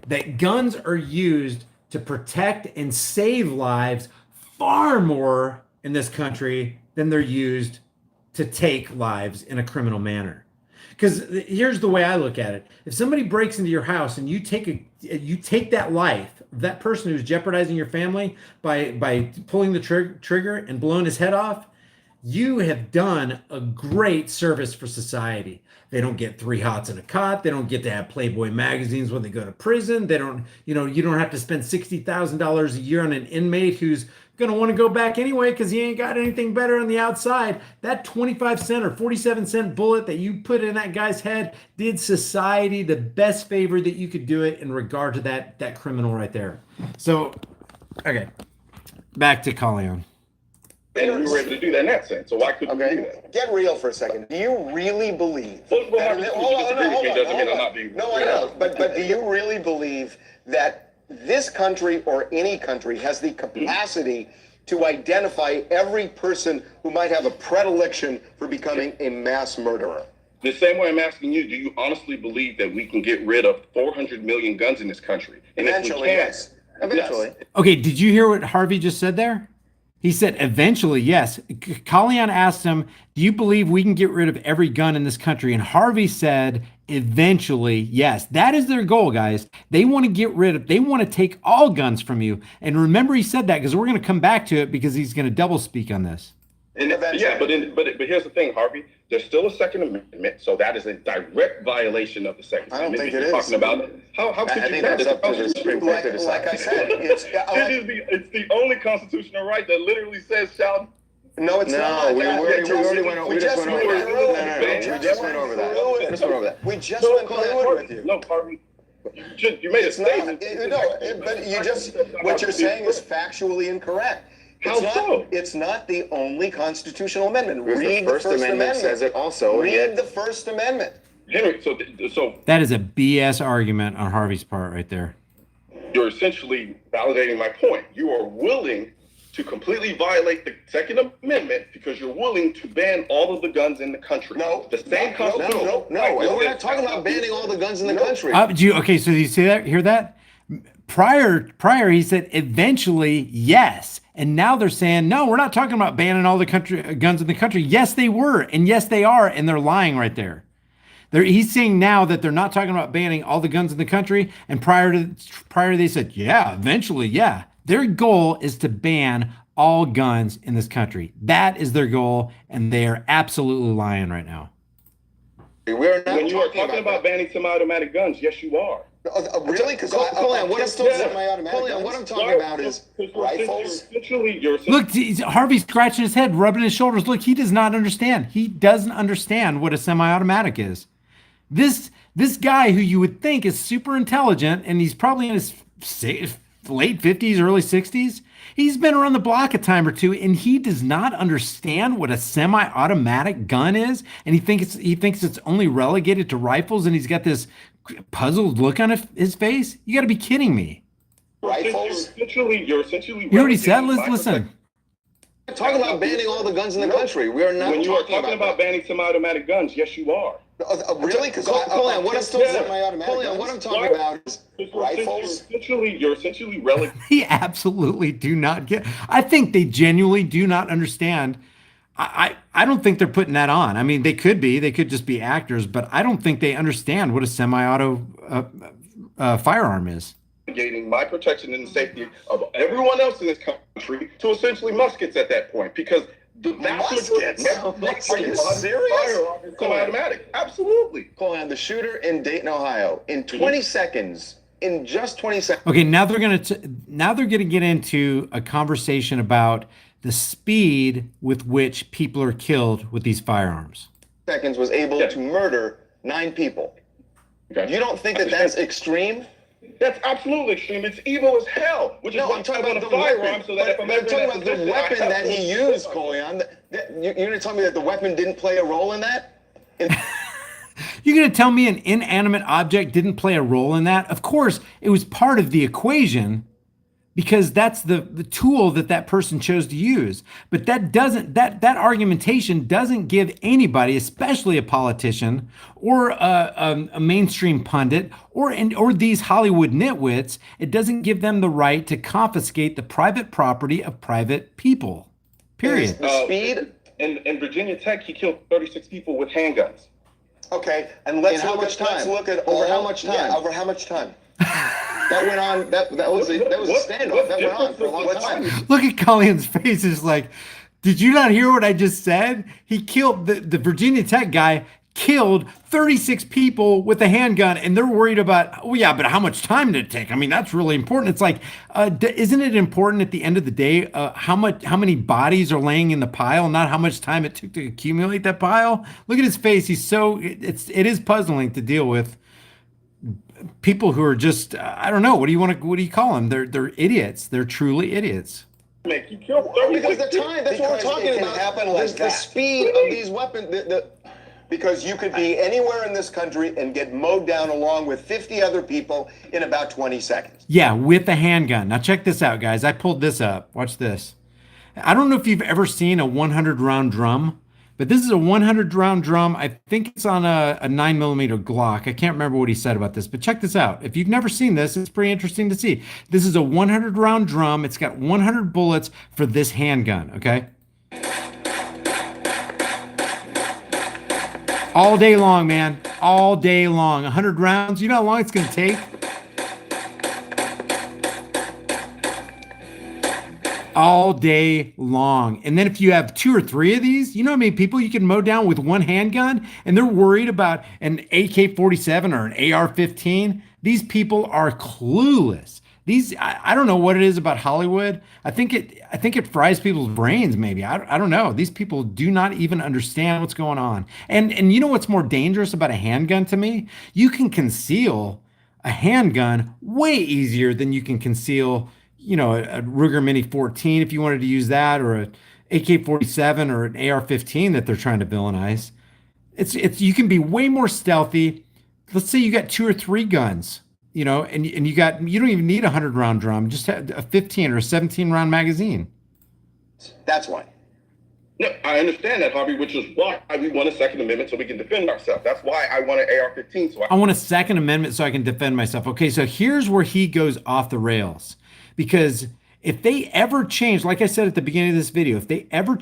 that guns are used to protect and save lives far more in this country than they're used to take lives in a criminal manner. Because here's the way I look at it. If somebody breaks into your house and you take that life, that person who's jeopardizing your family by pulling the trigger and blowing his head off, you have done a great service for society. They don't get 3 hots in a cot. They don't get to have Playboy magazines when they go to prison. They don't, you don't have to spend $60,000 a year on an inmate who's going to want to go back anyway because he ain't got anything better on the outside. That 25-cent or 47-cent bullet that you put in that guy's head did society the best favor that you could do it in regard to that criminal right there. So, okay, back to Kalyan. And we were able to do that in that sense. So why couldn't we do that? Get real for a second. Do you really believe? Hold on. No, I know. But do you really believe that this country or any country has the capacity to identify every person who might have a predilection for becoming a mass murderer? The same way I'm asking you, do you honestly believe that we can get rid of 400 million guns in this country? And Eventually, yes. Eventually. Okay, did you hear what Harvey just said there? He said, eventually, yes. Kalyan asked him, do you believe we can get rid of every gun in this country? And Harvey said, eventually, yes. That is their goal, guys. They want to get rid of, they want to take all guns from you. And remember, he said that because we're going to come back to it because he's going to double speak on this. And yeah, but here's the thing, Harvey. There's still a Second Amendment, so that is a direct violation of the Second Amendment. I don't think it is. Talking about how could I you think not? that's up to the Supreme Court to decide. Like I said, it's It's the only constitutional right that literally says shall. no, it's No, not. we just went over We that. just went over that. We just went through it with you. No, Harvey. You made a It's not. statement. But you just what you're saying is factually incorrect. How so? It's not the only constitutional amendment. Because Read the First Amendment says it also. And Read yet, the First Amendment. Henry, so That is a BS argument on Harvey's part right there. you're essentially validating my point. You are willing to completely violate the Second Amendment because you're willing to ban all of the guns in the country. No, the same no, constitution. no, we're not talking about banning all the guns in the country. Okay, so you see that? Hear that? Prior, he said eventually, yes. And now they're saying, no, we're not talking about banning all the guns in the country. Yes, they were. And yes, they are. And they're lying right there. He's saying now that they're not talking about banning all the guns in the country. And prior, they said, yeah, eventually, yeah. Their goal is to ban all guns in this country. That is their goal. And they are absolutely lying right now. We're not When you are talking about banning semi-automatic guns, yes, you are. Really? Because what I'm talking about is rifles. Look, Harvey's scratching his head, rubbing his shoulders. Look, he does not understand. He doesn't understand what a semi-automatic is. This guy who you would think is super intelligent, and he's probably in his late 50s, early 60s. He's been around the block a time or two, and he does not understand what a semi-automatic gun is. And he thinks it's only relegated to rifles, and he's got this puzzled look on his face. You got to be kidding me. Rifles. You're essentially. You heard what he said? Listen. we're talking about banning all the guns in the country. We are not. When you are talking about banning semi-automatic guns, yes, you are. Really? Because what I'm talking about is rifles. You're essentially relegated. They absolutely do not get. I think they genuinely do not understand. I don't think they're putting that on. I mean, they could be. They could just be actors, but I don't think they understand what a semi-auto firearm is. Relegating my protection and the safety of everyone else in this country to essentially muskets at that point, because the vast Muskets? Are you serious? Semi-automatic. Absolutely. calling on the shooter in Dayton, Ohio, in 20 seconds. In just 20 seconds. Okay, now they're gonna get into a conversation about the speed with which people are killed with these firearms. Seconds was able to murder 9 people. Okay. You don't think that that's extreme? That's absolutely extreme. It's evil as hell. Which is No, why I'm talking about the firearm, weapon. so that if I'm I'm ever in talking that about the position, I weapon have that to- he used, Colion. You're going to tell me that the weapon didn't play a role in that? You're going to tell me an inanimate object didn't play a role in that? Of course, it was part of the equation because that's the tool that person chose to use. But that argumentation doesn't give anybody, especially a politician or a mainstream pundit or these Hollywood nitwits, it doesn't give them the right to confiscate the private property of private people. Period. The speed? In Virginia Tech, he killed 36 people with handguns. Okay, and let's In how look much at time? let's look at Over all- how much time? Yeah, over how much time? That went on. That was a standoff. That went on for a long time. Look at Colleen's face. It's like, did you not hear what I just said? He killed the Virginia Tech guy, killed 36 people with a handgun, and they're worried about, oh yeah, but how much time did it take? I mean, that's really important. It's like, isn't it important at the end of the day how many bodies are laying in the pile, not how much time it took to accumulate that pile? Look at his face. It is puzzling to deal with people who are just, I don't know, what do you call them? They're idiots. They're truly idiots. Make you kill Because 36 the time, that's what we're Because talking it can about. happen like the that. speed of these weapons. Because you could be anywhere in this country and get mowed down along with 50 other people in about 20 seconds. Yeah, with a handgun. Now check this out, guys. I pulled this up. Watch this. I don't know if you've ever seen a 100 round drum, But this is a 100 round drum. I think it's on a 9mm Glock. I can't remember what he said about this, but check this out. If you've never seen this, it's pretty interesting to see. This is a 100 round drum. It's got 100 bullets for this handgun, okay? All day long, man. All day long. 100 rounds. You know how long it's going to take? All day long. And then if you have 2 or 3 of these, you know how many people you can mow down with one handgun, and they're worried about an AK-47 or an AR-15? These people are clueless. I don't know what it is about Hollywood. I think it fries people's brains, maybe. I don't know. These people do not even understand what's going on. And you know what's more dangerous about a handgun to me? You can conceal a handgun way easier than you can conceal, a Ruger Mini 14 if you wanted to use that, or a AK-47 or an AR-15 that they're trying to villainize. It's you can be way more stealthy. Let's say you got 2 or 3 guns, and you don't even need a 100 round drum, just have a 15 or a 17 round magazine. That's why. No, I understand that, Harvey, which is why we want a Second Amendment so we can defend ourselves. That's why I want an AR-15. I want a Second Amendment so I can defend myself. Okay, so here's where he goes off the rails. Because if they ever change, like I said at the beginning of this video, if they ever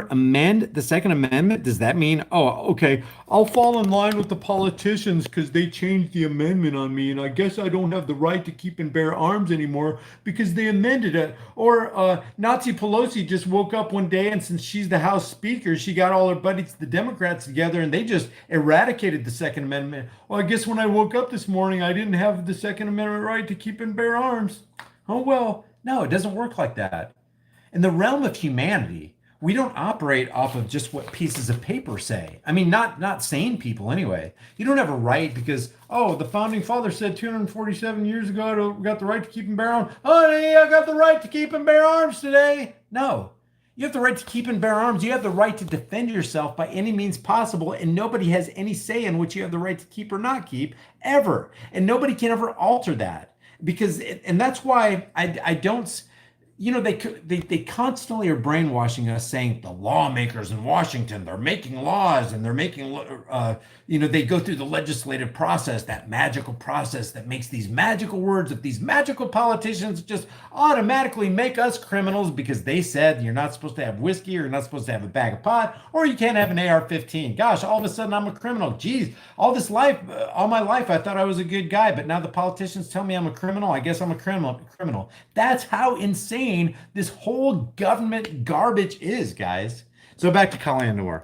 amend the Second Amendment, does that mean, oh, okay, I'll fall in line with the politicians because they changed the amendment on me, and I guess I don't have the right to keep and bear arms anymore because they amended it? Or Nazi Pelosi just woke up one day, and since she's the House Speaker, she got all her buddies, the Democrats, together, and they just eradicated the Second Amendment. Well, I guess when I woke up this morning, I didn't have the Second Amendment right to keep and bear arms. Oh, well, no, it doesn't work like that. In the realm of humanity, we don't operate off of just what pieces of paper say. I mean, not sane people anyway. You don't have a right because, the founding father said 247 years ago, I got the right to keep and bear arms. Honey, I got the right to keep and bear arms today. No, you have the right to keep and bear arms. You have the right to defend yourself by any means possible, and nobody has any say in what you have the right to keep or not keep, ever. And nobody can ever alter that. And that's why I don't, they constantly are brainwashing us, saying the lawmakers in Washington, they're making laws and they're making, they go through the legislative process, that magical process that makes these magical words of these magical politicians just automatically make us criminals because they said you're not supposed to have whiskey, or you're not supposed to have a bag of pot, or you can't have an AR-15. Gosh, all of a sudden I'm a criminal. Geez, all my life I thought I was a good guy, but now the politicians tell me I'm a criminal. I guess I'm a criminal. That's how insane this whole government garbage is, guys. So back to Call Andor.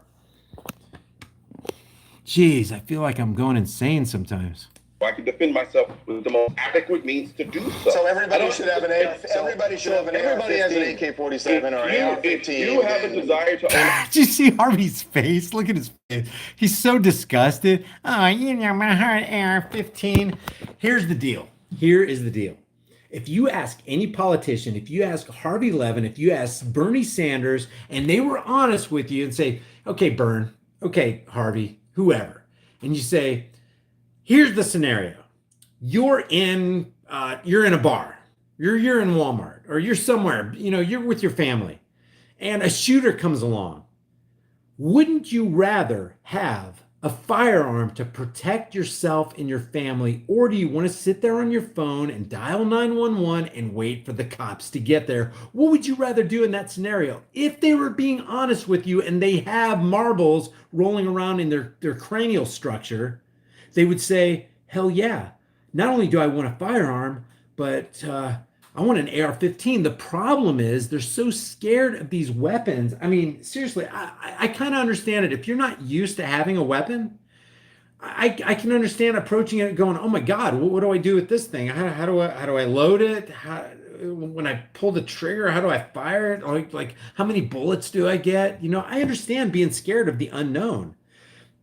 Jeez, I feel like I'm going insane sometimes. I can defend myself with the most adequate means to do so. So everybody should have an AR. Everybody should have an AR-15. Everybody has an AK-47 or an AR-15. If you have a desire to own. Did you see Harvey's face? Look at his face. He's so disgusted. Oh, my heart AR-15. Here's the deal. Here is the deal. If you ask any politician, if you ask Harvey Levin, if you ask Bernie Sanders, and they were honest with you and say, okay, Bern, okay, Harvey, whoever, and you say, here's the scenario. You're in a bar, you're in Walmart, or you're somewhere, you're with your family, and a shooter comes along. Wouldn't you rather have a firearm to protect yourself and your family, or do you want to sit there on your phone and dial 911 and wait for the cops to get there? What would you rather do in that scenario? If they were being honest with you and they have marbles rolling around in their cranial structure, they would say, hell yeah, not only do I want a firearm, but I want an AR-15. The problem is they're so scared of these weapons. I mean, seriously, I kind of understand it. If you're not used to having a weapon, I can understand approaching it going, oh my God, what do I do with this thing? How do I load it? When I pull the trigger, how do I fire it? Like how many bullets do I get? I understand being scared of the unknown.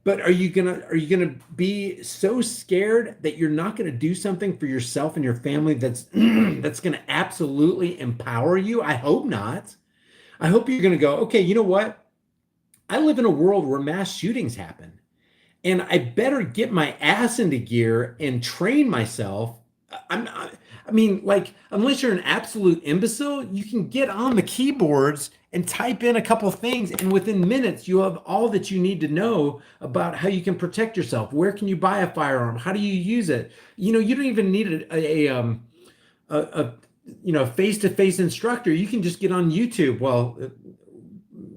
But are you gonna be so scared that you're not gonna do something for yourself and your family that's gonna absolutely empower you? I hope not. I hope you're gonna go, okay, you know what? I live in a world where mass shootings happen, and I better get my ass into gear and train myself I mean, like, unless you're an absolute imbecile, you can get on the keyboards and type in a couple things, and within minutes, you have all that you need to know about how you can protect yourself. Where can you buy a firearm? How do you use it? You know, you don't even need a face-to-face instructor. You can just get on YouTube. Well,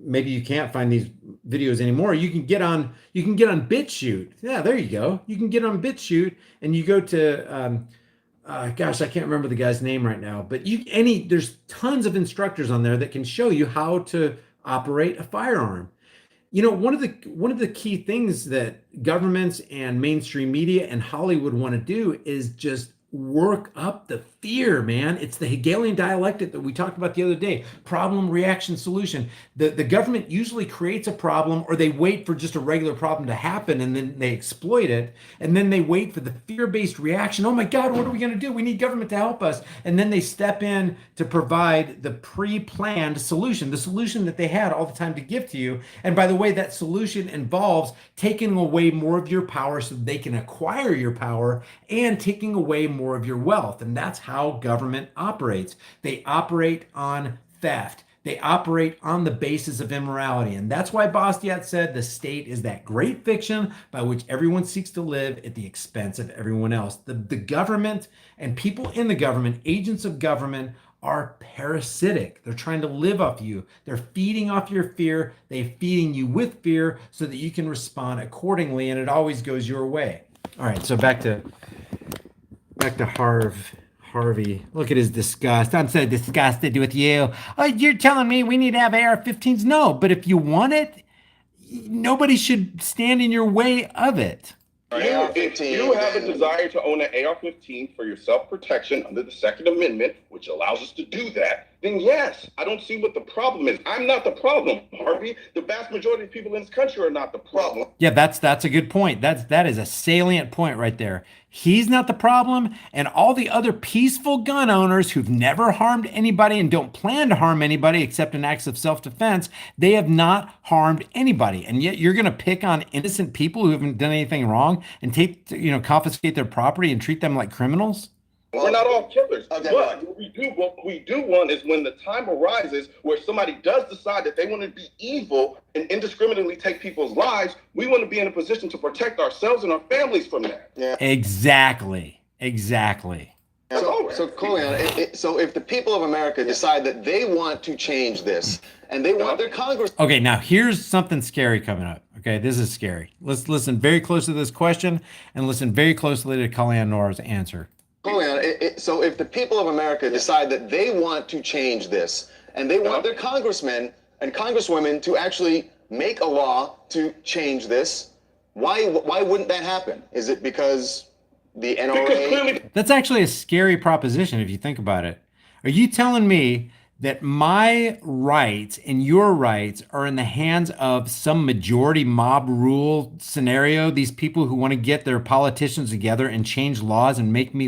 maybe you can't find these videos anymore. You can get on BitChute. Yeah, there you go. You can get on BitChute, and you go to gosh, I can't remember the guy's name right now, but there's tons of instructors on there that can show you how to operate a firearm. You know, one of the key things that governments and mainstream media and Hollywood want to do is just work up the fear, man. It's the Hegelian dialectic that we talked about the other day. Problem, reaction, solution. The government usually creates a problem, or they wait for just a regular problem to happen and then they exploit it. And then they wait for the fear-based reaction. Oh my God, what are we going to do? We need government to help us. And then they step in to provide the pre-planned solution, the solution that they had all the time to give to you. And by the way, that solution involves taking away more of your power so they can acquire your power, and taking away more of your wealth. And that's how government operates. They operate on theft. They operate on the basis of immorality. And that's why Bastiat said the state is that great fiction by which everyone seeks to live at the expense of everyone else. The government and people in the government, agents of government, are parasitic. They're trying to live off you. They're feeding off your fear. They're feeding you with fear so that you can respond accordingly, and it always goes your way. All right, so back to Harvey. Look at his disgust. I'm so disgusted with you. Oh, you're telling me we need to have AR-15s? No, but if you want it, nobody should stand in your way of it. If you have a desire to own an AR-15 for your self-protection under the Second Amendment, which allows us to do that, then yes, I don't see what the problem is. I'm not the problem, Harvey. The vast majority of people in this country are not the problem. Yeah, that's a good point. That is a salient point right there. He's not the problem, and all the other peaceful gun owners who've never harmed anybody and don't plan to harm anybody except in acts of self-defense, they have not harmed anybody. And yet you're going to pick on innocent people who haven't done anything wrong and confiscate their property and treat them like criminals? We're not all killers, Okay, but what we do want is when the time arises where somebody does decide that they want to be evil and indiscriminately take people's lives, we want to be in a position to protect ourselves and our families from that. Yeah. Exactly. So Coleon, so if the people of America decide that they want to change this and they want their Congress. Okay, now here's something scary coming up. Okay, this is scary. Let's listen very close to this question and listen very closely to Kellyanne Nora's answer. So if the people of America decide that they want to change this and they want their congressmen and congresswomen to actually make a law to change this, why wouldn't that happen? Is it because the NRA? That's actually a scary proposition if you think about it. Are you telling me that my rights and your rights are in the hands of some majority mob rule scenario? These people who want to get their politicians together and change laws and make me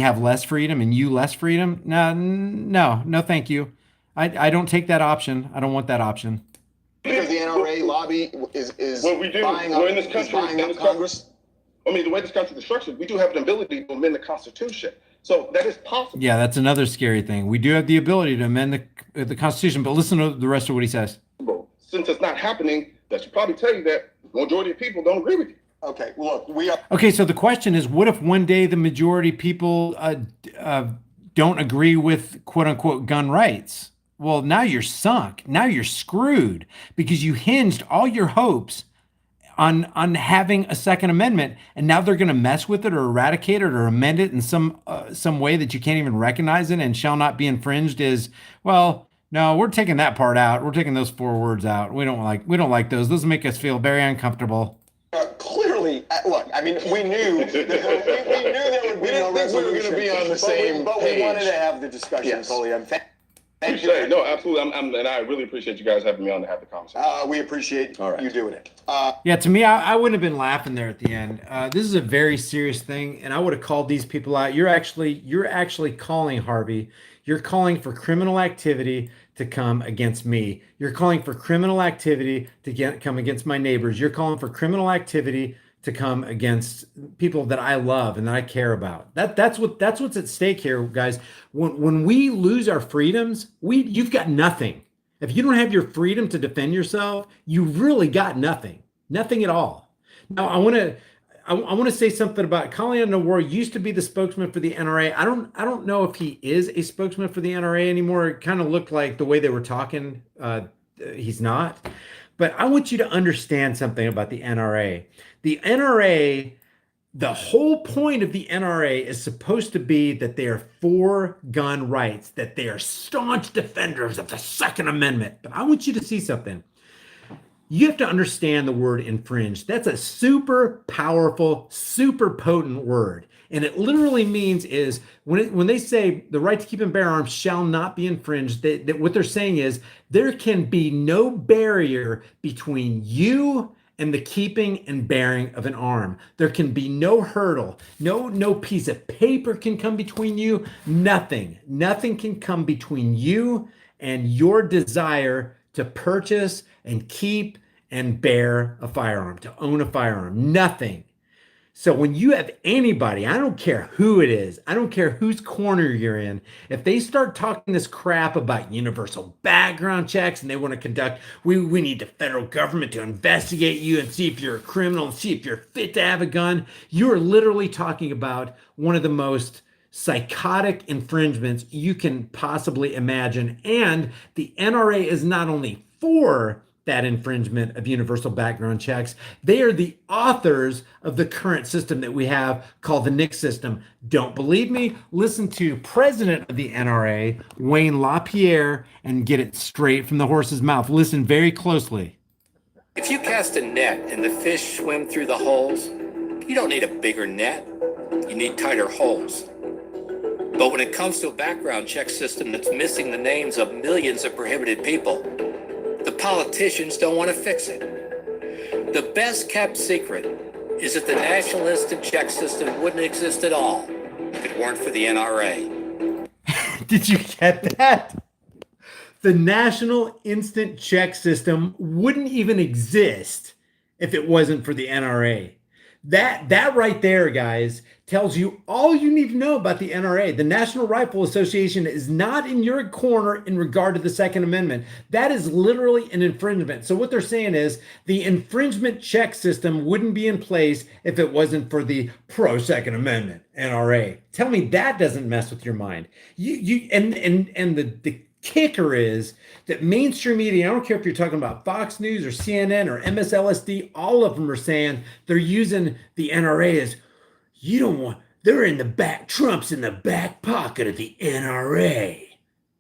have less freedom and you less freedom? No, thank you. I don't take that option. I don't want that option. Because the NRA lobby is What we do, buying we're up, in this is country, buying up Congress. I mean, the way this country is structured, we do have an ability to amend the Constitution. So that is possible. Yeah, that's another scary thing. We do have the ability to amend the Constitution, but listen to the rest of what he says. Since it's not happening, that should probably tell you that the majority of people don't agree with you. Okay, look, we are. Okay, so the question is, what if one day the majority of people don't agree with quote unquote gun rights? Well, now you're sunk. Now you're screwed because you hinged all your hopes on having a Second Amendment, and now they're going to mess with it or eradicate it or amend it in some way that you can't even recognize it and shall not be infringed. Is, well, no, we're taking that part out. We're taking those 4 words out. We don't like those. Those make us feel very uncomfortable. Clearly, look, I mean, we knew there would be no resolution. We didn't think we were going to be on the same page. But we wanted to have the discussion, Yes. Coleon. Thank you. No, absolutely. And I really appreciate you guys having me on to have the conversation. We appreciate you doing it. Yeah, to me, I wouldn't have been laughing there at the end. This is a very serious thing, and I would have called these people out. You're actually calling, Harvey. You're calling for criminal activity to come against me. You're calling for criminal activity to come against my neighbors. You're calling for criminal activity to come against people that I love and that I care about. That's what's at stake here, guys. When we lose our freedoms, you've got nothing. If you don't have your freedom to defend yourself, you really got nothing. Nothing at all. Now I want to say something about Colin Nawar used to be the spokesman for the NRA. I don't know if he is a spokesman for the NRA anymore. It kind of looked like the way they were talking, he's not. But I want you to understand something about the NRA. The NRA, the whole point of the NRA is supposed to be that they are for gun rights, that they are staunch defenders of the Second Amendment. But I want you to see something. You have to understand the word infringe. That's a super powerful, super potent word. And it literally means is when they say the right to keep and bear arms shall not be infringed, that what they're saying is there can be no barrier between you and the keeping and bearing of an arm. There can be no hurdle. No piece of paper can come between you. Nothing can come between you and your desire to purchase and keep and bear a firearm, to own a firearm. Nothing. So when you have anybody, I don't care who it is, I don't care whose corner you're in, if they start talking this crap about universal background checks and they want to conduct, we need the federal government to investigate you and see if you're a criminal and see if you're fit to have a gun, you're literally talking about one of the most psychotic infringements you can possibly imagine. And the NRA is not only for that infringement of universal background checks, they are the authors of the current system that we have called the NICS system. Don't believe me? Listen to President of the NRA, Wayne LaPierre, and get it straight from the horse's mouth. Listen very closely. If you cast a net and the fish swim through the holes, you don't need a bigger net. You need tighter holes. But when it comes to a background check system that's missing the names of millions of prohibited people, the politicians don't want to fix it. The best kept secret is that the National Instant Check System wouldn't exist at all if it weren't for the NRA. Did you get that? The National Instant Check System wouldn't even exist if it wasn't for the NRA. That right there, guys, tells you all you need to know about the NRA. The National Rifle Association is not in your corner in regard to the Second Amendment. That is literally an infringement. So what they're saying is the infringement check system wouldn't be in place if it wasn't for the pro-Second Amendment NRA. Tell me that doesn't mess with your mind. The kicker is that mainstream media, I don't care if you're talking about Fox News or CNN or MSLSD, all of them are saying they're using the NRA as, you don't want, they're in the back, Trump's in the back pocket of the NRA.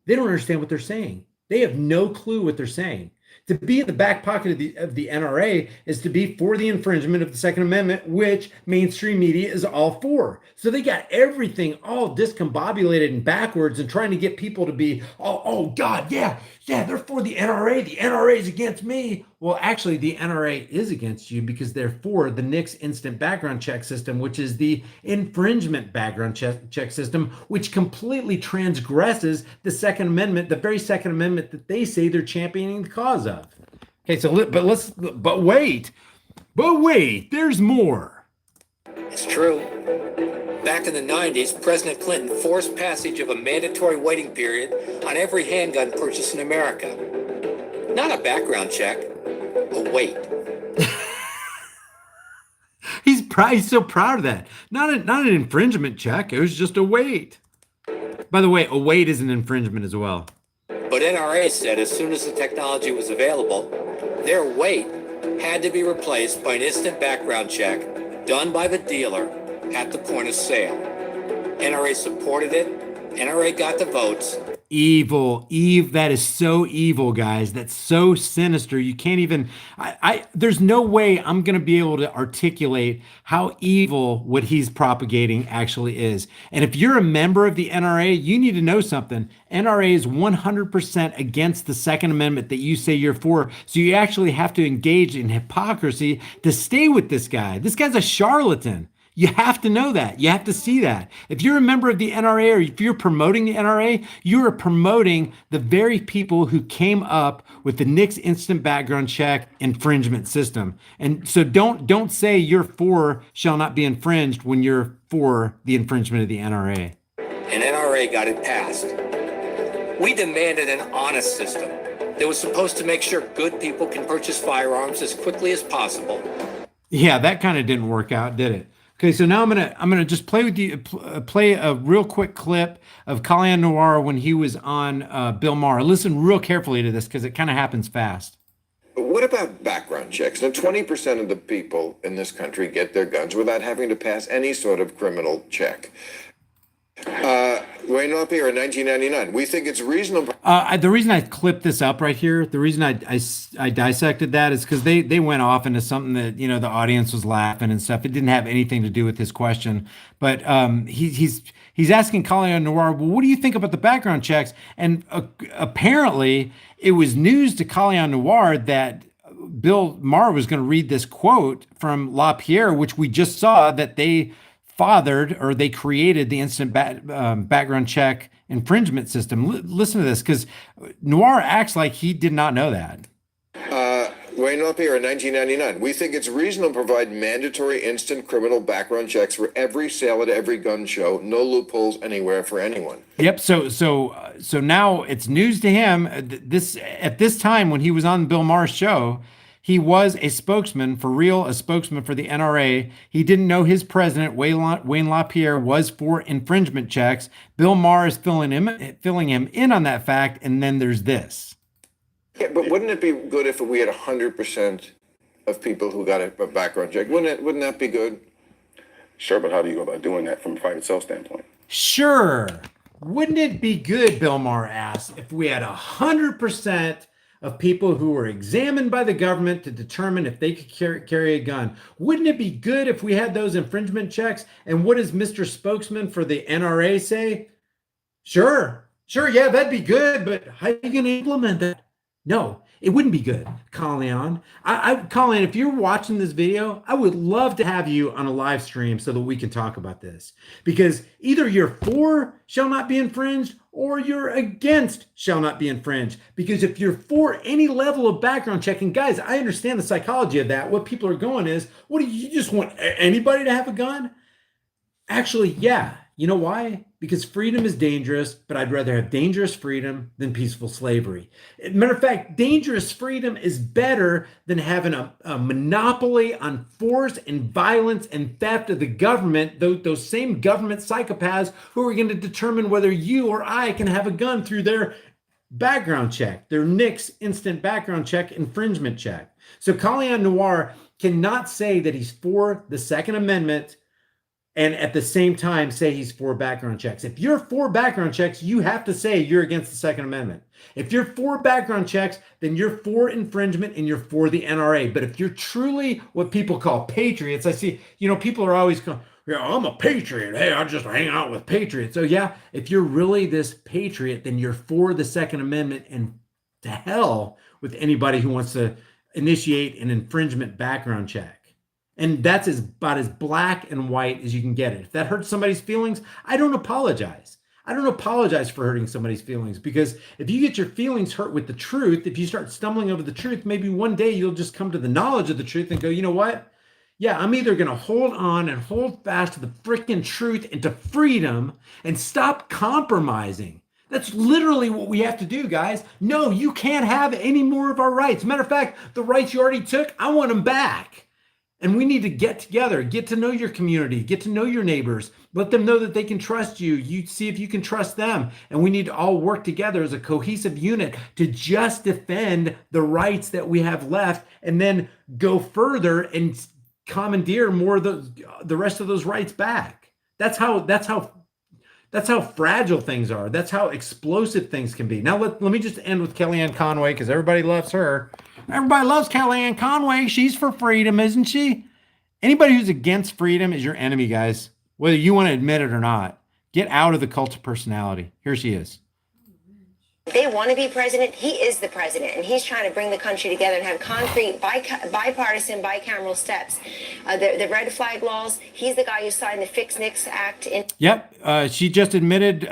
They don't understand what they're saying. They have no clue what they're saying. To be in the back pocket of the NRA is to be for the infringement of the Second Amendment, which mainstream media is all for. So they got everything all discombobulated and backwards and trying to get people to be, oh God, yeah, they're for the NRA. The NRA is against me. Well, actually, the NRA is against you because they're for the NICS instant background check system, which is the infringement background check system, which completely transgresses the Second Amendment, the very Second Amendment that they say they're championing the cause of. Okay, so but wait, there's more. It's true. Back in the 90s, President Clinton forced passage of a mandatory waiting period on every handgun purchased in America. Not a background check, a wait. He's so proud of that. Not an infringement check. It was just a wait. By the way, a wait is an infringement as well. But NRA said as soon as the technology was available, their wait had to be replaced by an instant background check done by the dealer at the point of sale. NRA supported it. NRA got the votes. Evil. That is so evil, guys. That's so sinister. You can't even, there's no way I'm going to be able to articulate how evil what he's propagating actually is. And if you're a member of the NRA, you need to know something. NRA is 100% against the Second Amendment that you say you're for. So you actually have to engage in hypocrisy to stay with this guy. This guy's a charlatan. You have to know that. You have to see that. If you're a member of the NRA or if you're promoting the NRA, you are promoting the very people who came up with the NICS instant background check infringement system. And so don't say you're for shall not be infringed when you're for the infringement of the NRA. And NRA got it passed. We demanded an honest system that was supposed to make sure good people can purchase firearms as quickly as possible. Yeah, that kind of didn't work out, did it? Okay, so now I'm gonna just play with you, play a real quick clip of Kalyan Noir when he was on Bill Maher. Listen real carefully to this because it kind of happens fast. What about background checks? Now, 20% of the people in this country get their guns without having to pass any sort of criminal check. Wayne LaPierre in 1999. We think it's reasonable. The reason I clipped this up right here, the reason I dissected that is because they went off into something that, you know, the audience was laughing and stuff. It didn't have anything to do with his question, but he's asking Kalyan Noir, well, what do you think about the background checks? And apparently it was news to Kalyan Noir that Bill Maher was going to read this quote from LaPierre, which we just saw that they fathered or they created the instant background check infringement system. Listen to this, because Noir acts like he did not know that. Wayne LaPierre in 1999. We think it's reasonable to provide mandatory instant criminal background checks for every sale at every gun show. No loopholes anywhere for anyone. Yep. So now it's news to him. At this time when he was on Bill Maher's show, he was a spokesman for real, a spokesman for the NRA. He didn't know his president, Wayne LaPierre, was for infringement checks. Bill Maher is filling him in on that fact, and then there's this. Yeah, but wouldn't it be good if we had 100% of people who got a background check? Wouldn't that be good? Sure, but how do you go about doing that from a private sale standpoint? Sure. Wouldn't it be good, Bill Maher asked, if we had 100% of people who were examined by the government to determine if they could carry a gun? Wouldn't it be good if we had those infringement checks? And what does Mr. Spokesman for the NRA say? Sure, yeah, that'd be good, but how are you going to implement that? No, it wouldn't be good, Kalyan. Kalyan, if you're watching this video, I would love to have you on a live stream so that we can talk about this. Because either you're for shall not be infringed or you're against shall not be infringed. Because if you're for any level of background checking, guys, I understand the psychology of that. What people are going is, what do you just want anybody to have a gun? Actually, yeah. You know why? Because freedom is dangerous, but I'd rather have dangerous freedom than peaceful slavery. Matter of fact, dangerous freedom is better than having a monopoly on force and violence and theft of the government, those same government psychopaths who are going to determine whether you or I can have a gun through their background check, their NICS instant background check infringement check. So Kalyan Noir cannot say that he's for the Second Amendment and at the same time say he's for background checks. If you're for background checks, you have to say you're against the Second Amendment. If you're for background checks, then you're for infringement and you're for the NRA. But if you're truly what people call patriots, I see, you know, people are always going, yeah, I'm a patriot. Hey, I just hang out with patriots. So yeah, if you're really this patriot, then you're for the Second Amendment, and to hell with anybody who wants to initiate an infringement background check. And that's about as black and white as you can get it. If that hurts somebody's feelings, I don't apologize. I don't apologize for hurting somebody's feelings, because if you get your feelings hurt with the truth, if you start stumbling over the truth, maybe one day you'll just come to the knowledge of the truth and go, you know what? Yeah, I'm either going to hold on and hold fast to the freaking truth and to freedom and stop compromising. That's literally what we have to do, guys. No, you can't have any more of our rights. Matter of fact, the rights you already took, I want them back. And we need to get together, get to know your community, get to know your neighbors, let them know that they can trust you. You see if you can trust them. And we need to all work together as a cohesive unit to just defend the rights that we have left, and then go further and commandeer more of the rest of those rights back. That's how fragile things are. That's how explosive things can be. Now let me just end with Kellyanne Conway, because everybody loves her. Everybody loves Kellyanne Conway. She's for freedom, isn't she? Anybody who's against freedom is your enemy, guys. Whether you want to admit it or not. Get out of the cult of personality. Here she is. they want to be president. He is the president, and he's trying to bring the country together and have concrete, bipartisan, bicameral steps. The red flag laws. He's the guy who signed the Fix Nix Act. Yep. She just admitted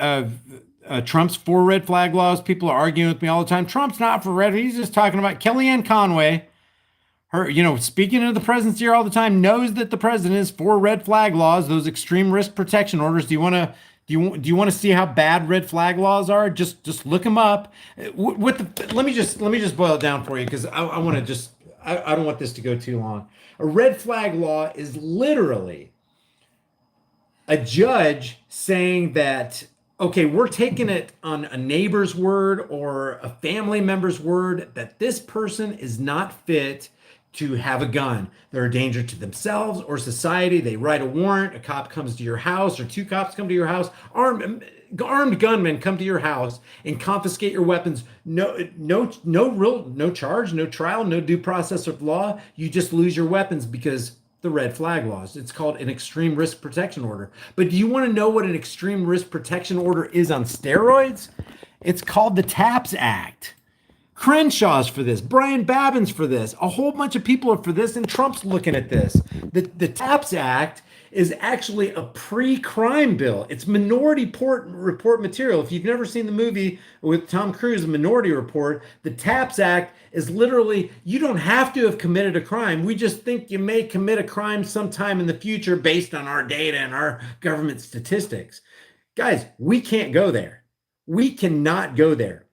Trump's for red flag laws. People are arguing with me all the time. Trump's not for red. He's just talking about Kellyanne Conway. Her, speaking into the president's ear all the time, knows that the president is for red flag laws, those extreme risk protection orders. Do you want to see how bad red flag laws are? Just look them up. Let me just boil it down for you, because I don't want this to go too long. A red flag law is literally a judge saying that, okay, we're taking it on a neighbor's word or a family member's word that this person is not fit to have a gun. They're a danger to themselves or society. They write a warrant. A cop comes to your house, or two cops come to your house. Armed gunmen come to your house and confiscate your weapons. No charge, no trial, no due process of law. You just lose your weapons because the red flag laws. It's called an extreme risk protection order. But do you want to know what an extreme risk protection order is on steroids? It's called the TAPS Act. Crenshaw's for this. Brian Babin's for this. A whole bunch of people are for this, and Trump's looking at this. The TAPS Act is actually a pre-crime bill. It's Minority Report material. If you've never seen the movie with Tom Cruise, Minority Report, the TAPS Act is literally, you don't have to have committed a crime. We just think you may commit a crime sometime in the future based on our data and our government statistics. Guys, we can't go there. We cannot go there.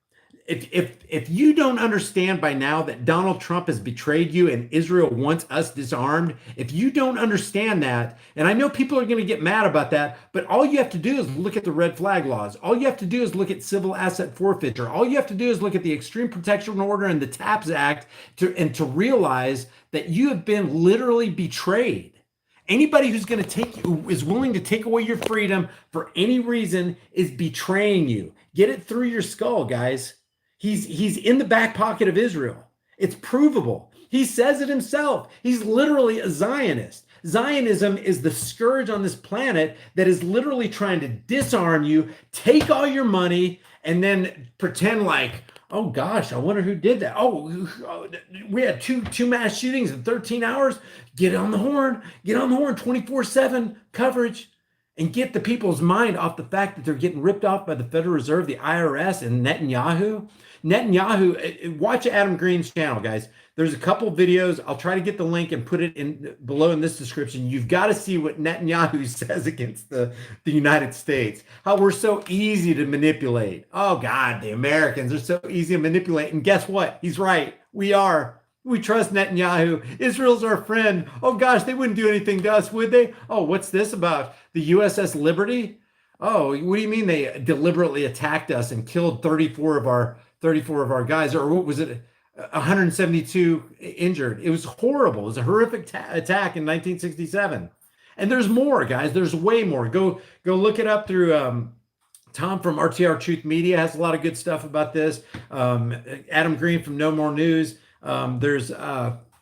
If you don't understand by now that Donald Trump has betrayed you and Israel wants us disarmed, if you don't understand that, and I know people are going to get mad about that, but all you have to do is look at the red flag laws. All you have to do is look at civil asset forfeiture. All you have to do is look at the Extreme Protection Order and the TAPS Act to realize that you have been literally betrayed. Anybody who is willing to take away your freedom for any reason is betraying you. Get it through your skull, guys. He's in the back pocket of Israel. It's provable. He says it himself. He's literally a Zionist. Zionism is the scourge on this planet that is literally trying to disarm you, take all your money, and then pretend like, oh gosh, I wonder who did that. Oh, we had two mass shootings in 13 hours. Get on the horn, 24/7 coverage. And get the people's mind off the fact that they're getting ripped off by the Federal Reserve, the IRS, and Netanyahu. Watch Adam Green's channel, guys. There's a couple videos. I'll try to get the link and put it in below in this description. You've got to see what Netanyahu says against the United States. How we're so easy to manipulate. Oh God, the Americans are so easy to manipulate. And guess what? He's right. We are. We trust Netanyahu. Israel's our friend. Oh gosh, they wouldn't do anything to us, would they? Oh, what's this about? The USS Liberty? Oh, what do you mean they deliberately attacked us and killed 34 of our guys? Or what was it? 172 injured. It was horrible. It was a horrific attack in 1967. And there's more, guys. There's way more. Go look it up through Tom from RTR Truth Media has a lot of good stuff about this. Adam Green from No More News. There's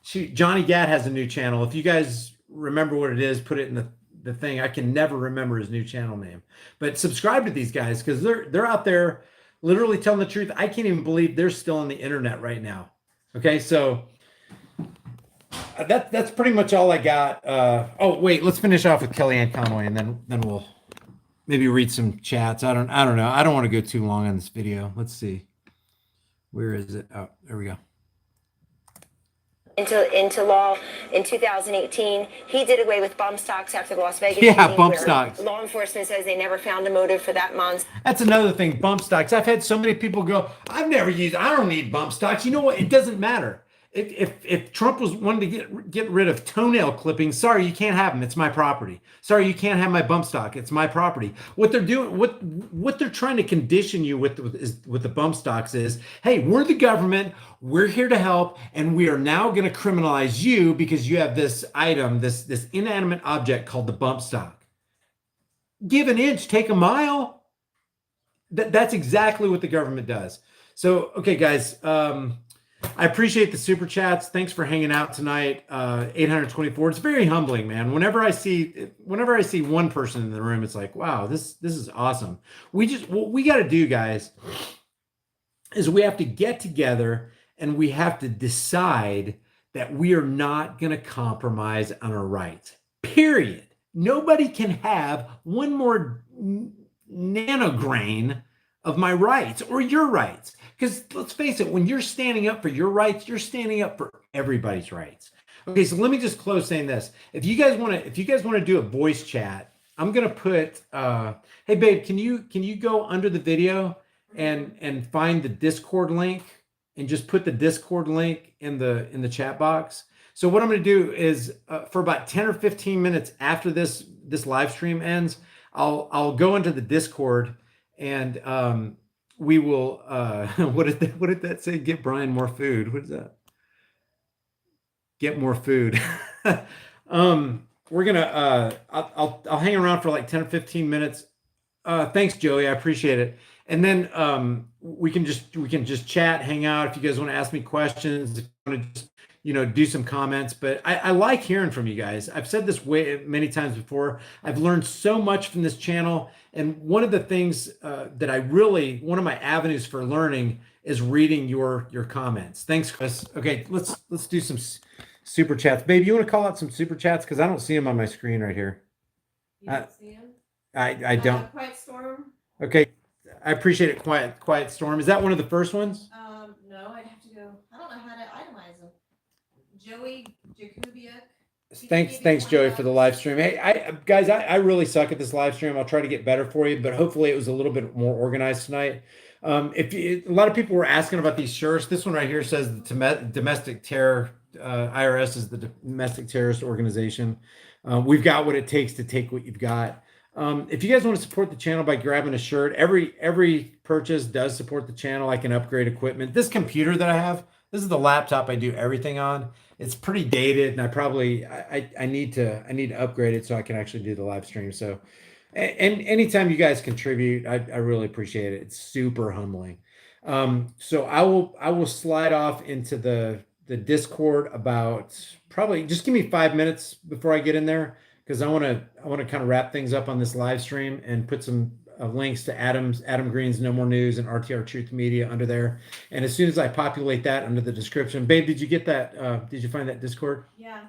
Johnny Gat has a new channel. If you guys remember what it is, put it in the thing. I can never remember his new channel name, but subscribe to these guys because they're out there literally telling the truth. I can't even believe they're still on the internet right now. Okay, so that's pretty much all I got. Oh wait, let's finish off with Kellyanne Conway, and then we'll maybe read some chats. I don't know. I don't want to go too long on this video. Let's see. Where is it? Oh, there we go. Into law in 2018. He did away with bump stocks after the Las Vegas shooting, bump stocks. Law enforcement says they never found a motive for that monster. That's another thing, bump stocks. I've had so many people go, I don't need bump stocks. You know what? It doesn't matter. If Trump was wanting to get rid of toenail clippings, sorry, you can't have them. It's my property. Sorry, you can't have my bump stock. It's my property. What they're doing, what they're trying to condition you with the bump stocks is, hey, we're the government. We're here to help, and we are now going to criminalize you because you have this item, this inanimate object called the bump stock. Give an inch, take a mile. That's exactly what the government does. So, okay, guys. I appreciate the super chats. Thanks for hanging out tonight. 824. It's very humbling, man. Whenever I see one person in the room, it's like, wow, this is awesome. What we got to do, guys, is we have to get together and we have to decide that we are not going to compromise on our rights. Period. Nobody can have one more nanograin of my rights or your rights. Because let's face it, when you're standing up for your rights, you're standing up for everybody's rights. Okay, so let me just close saying this. If you guys want to do a voice chat, I'm gonna put hey babe, can you go under the video and find the Discord link and just put the Discord link in the chat box. So what I'm going to do is for about 10 or 15 minutes after this live stream ends, I'll go into the Discord and we will what did that say? Get Brian more food. What is that? Get more food. We're gonna I'll hang around for like 10 or 15 minutes. Thanks, Joey. I appreciate it. And then we can just chat, hang out. If you guys want to ask me questions, if you want to just do some comments. But I like hearing from you guys. I've said this many times before. I've learned so much from this channel, and one of the things that one of my avenues for learning is reading your comments. Thanks, Chris. Okay, let's do some super chats. Babe, you want to call out some super chats because I don't see them on my screen right here. You don't see him? I don't. Quiet Storm. Okay, I appreciate it. Quiet Storm. Is that one of the first ones? No, I'd have to go. I don't know how to itemize them. Joey Jakubiak. Thanks, Joey, for the live stream. Hey, guys, I really suck at this live stream. I'll try to get better for you, but hopefully it was a little bit more organized tonight. A lot of people were asking about these shirts. This one right here says the domestic terror. IRS is the domestic terrorist organization. We've got what it takes to take what you've got. If you guys want to support the channel by grabbing a shirt, every purchase does support the channel. I can upgrade equipment. This computer that I have, this is the laptop I do everything on. It's pretty dated, and I need to upgrade it so I can actually do the live stream. So, and anytime you guys contribute, I really appreciate it. It's super humbling. So I will slide off into the Discord about probably just give me 5 minutes before I get in there, because I want to kind of wrap things up on this live stream and put some links to Adam Green's No More News and RTR Truth Media under there. And as soon as I populate that under the description, babe, did you get that? Did you find that Discord? Yeah,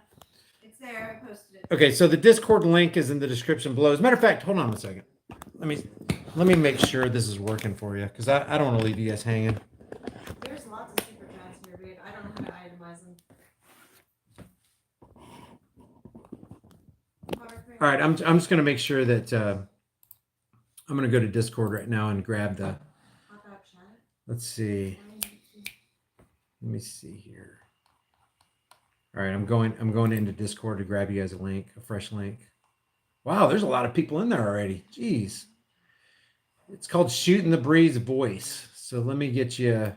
it's there. I posted it. Okay, so the Discord link is in the description below. As a matter of fact, hold on a second. Let me make sure this is working for you, because I don't want to leave you guys hanging. There's lots of super chats here, babe. I don't know how to itemize them. All right, I'm just going to make sure that I'm going to go to Discord right now and grab the. Let's see. Let me see here. All right, I'm going into Discord to grab you guys a fresh link. Wow, there's a lot of people in there already. Jeez. It's called Shooting the Breeze Voice. So let me get you.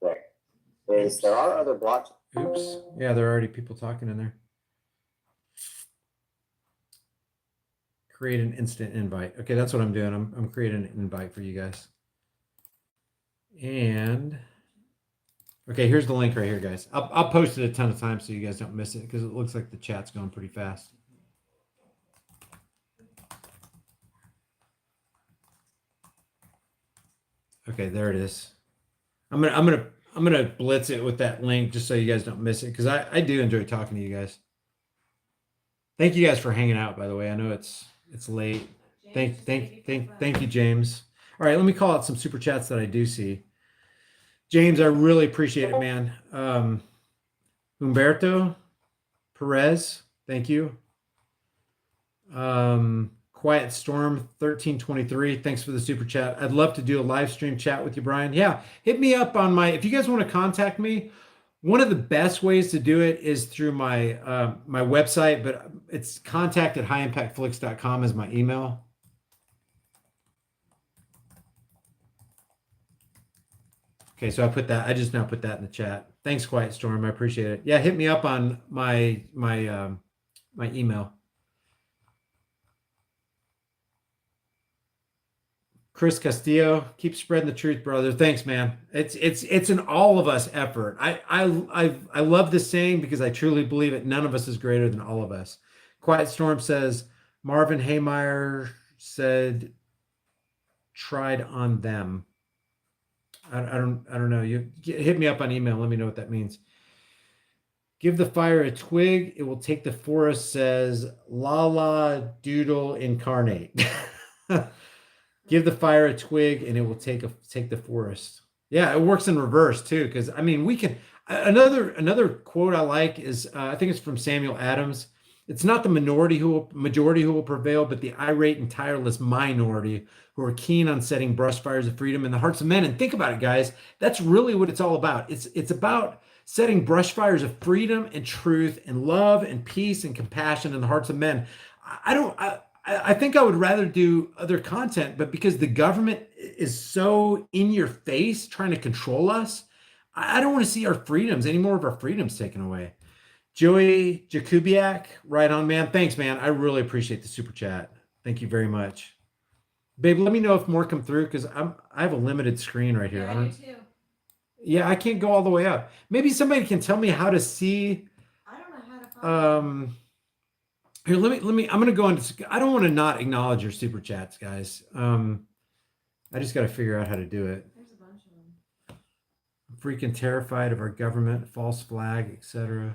Right. There are other blocks. Oops. Yeah, there are already people talking in there. Create an instant invite. Okay, that's what I'm doing. I'm creating an invite for you guys. And okay, here's the link right here, guys. I'll post it a ton of times so you guys don't miss it, because it looks like the chat's going pretty fast. Okay, there it is. I'm gonna blitz it with that link just so you guys don't miss it, because I do enjoy talking to you guys. Thank you guys for hanging out, by the way. I know it's late. Thank you, James. All right, let me call out some super chats that I do see. James, I really appreciate it, man. Humberto Perez, thank you. Quiet Storm 1323, thanks for the super chat. I'd love to do a live stream chat with you, Brian. Yeah, hit me up on if you guys want to contact me, one of the best ways to do it is through my my website, but it's contact@highimpactflix.com is my email. Okay, so I just now put that in the chat. Thanks, Quiet Storm. I appreciate it. Yeah, hit me up on my email. Chris Castillo, keep spreading the truth, brother. Thanks, man. It's an all of us effort. I love this saying because I truly believe it. None of us is greater than all of us. Quiet Storm says, Marvin Haymeyer said, tried on them. I don't know. You hit me up on email. Let me know what that means. Give the fire a twig, it will take the forest, says Lala Doodle Incarnate. Give the fire a twig and it will take the forest. Yeah, it works in reverse too, because I mean we can another quote I like is I think it's from Samuel Adams. It's not the majority who will prevail, but the irate and tireless minority who are keen on setting brush fires of freedom in the hearts of men. And think about it, guys. That's really what it's all about. It's about setting brush fires of freedom and truth and love and peace and compassion in the hearts of men. I think I would rather do other content, but because the government is so in your face trying to control us, I don't want to see our freedoms, any more of our freedoms taken away. Joey Jakubiak, right on, man. Thanks, man. I really appreciate the super chat. Thank you very much. Babe, let me know if more come through because I have a limited screen right here. Yeah, I do too. Yeah, I can't go all the way up. Maybe somebody can tell me how to see. I don't know how to find Here, let me. I'm gonna go into. I don't want to not acknowledge your super chats, guys. I just got to figure out how to do it. There's a bunch of them. I'm freaking terrified of our government, false flag, etc.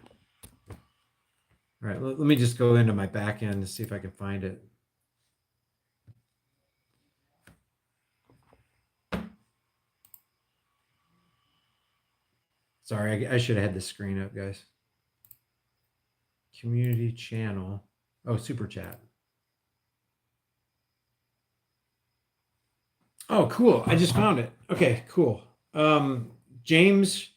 All right, let me just go into my back end to see if I can find it. Sorry, I should have had the screen up, guys. Community channel. Oh, super chat. Oh, cool. I just found it. Okay, cool. James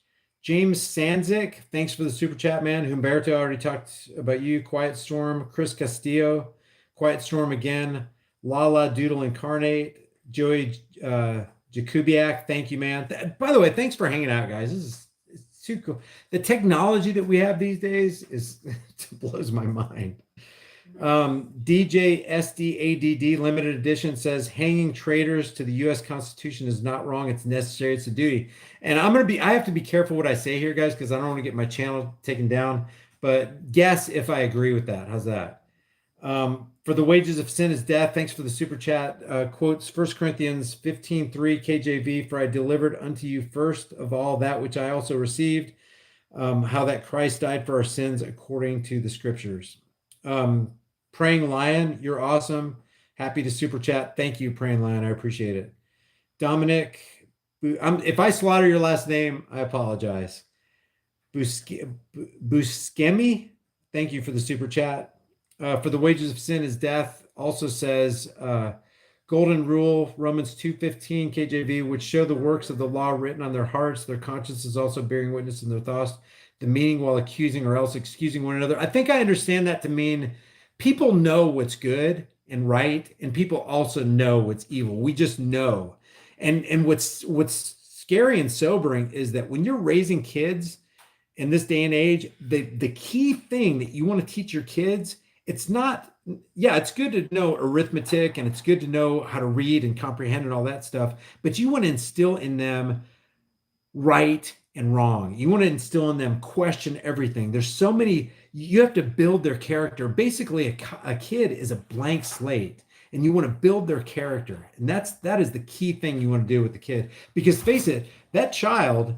Sanzik, thanks for the super chat, man. Humberto already talked about you. Quiet Storm. Chris Castillo. Quiet Storm again. Lala Doodle Incarnate. Joey Jakubiak, thank you, man. By the way, thanks for hanging out, guys. This is too cool. The technology that we have these days it blows my mind. DJ SDADD limited edition says hanging traitors to the U.S. Constitution is not wrong. It's necessary. It's a duty. And I have to be careful what I say here, guys, because I don't want to get my channel taken down. But guess if I agree with that. How's that? For the wages of sin is death. Thanks for the super chat. Quotes 1 Corinthians 15:3 KJV, for I delivered unto you first of all that which I also received, how that Christ died for our sins according to the scriptures. Praying Lion, you're awesome. Happy to super chat. Thank you, Praying Lion. I appreciate it. Dominic, if I slaughter your last name, I apologize. Buscemi, thank you for the super chat. For the wages of sin is death, also says golden rule, Romans 2:15 KJV, which show the works of the law written on their hearts, their consciences also bearing witness in their thoughts, the meaning while accusing or else excusing one another. I think I understand that to mean people know what's good and right, and people also know what's evil. We just know. And what's scary and sobering is that when you're raising kids in this day and age, the key thing that you want to teach your kids, it's good to know arithmetic and it's good to know how to read and comprehend and all that stuff, but you want to instill in them right and wrong. You want to instill in them question everything. There's so many, you have to build their character. Basically, a kid is a blank slate and you want to build their character. And that is the key thing you want to do with the kid. Because face it, that child,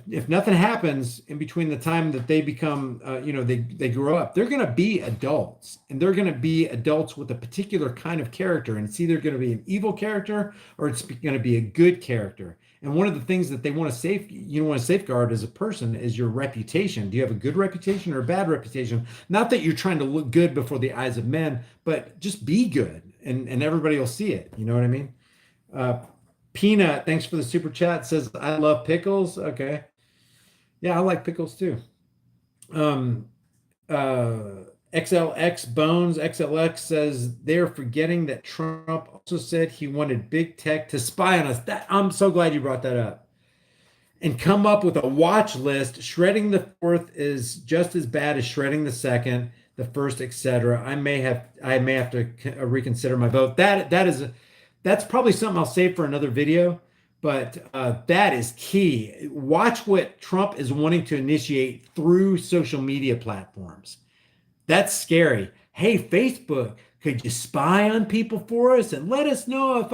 if nothing happens in between the time that they become, they grow up, they're going to be adults, and they're going to be adults with a particular kind of character. And it's either going to be an evil character or it's going to be a good character. And one of the things that they want to safeguard as a person is your reputation. Do you have a good reputation or a bad reputation? Not that you're trying to look good before the eyes of men, but just be good and everybody will see it. You know what I mean? Peanut, thanks for the super chat, says, I love pickles. Okay. Yeah, I like pickles too. XLX Bones, XLX says, they're forgetting that Trump also said he wanted big tech to spy on us. I'm so glad you brought that up. And come up with a watch list. Shredding the fourth is just as bad as shredding the second, the first, etc. I may have to reconsider my vote. That's probably something I'll save for another video, but that is key. Watch what Trump is wanting to initiate through social media platforms. That's scary. Hey, Facebook, could you spy on people for us and let us know if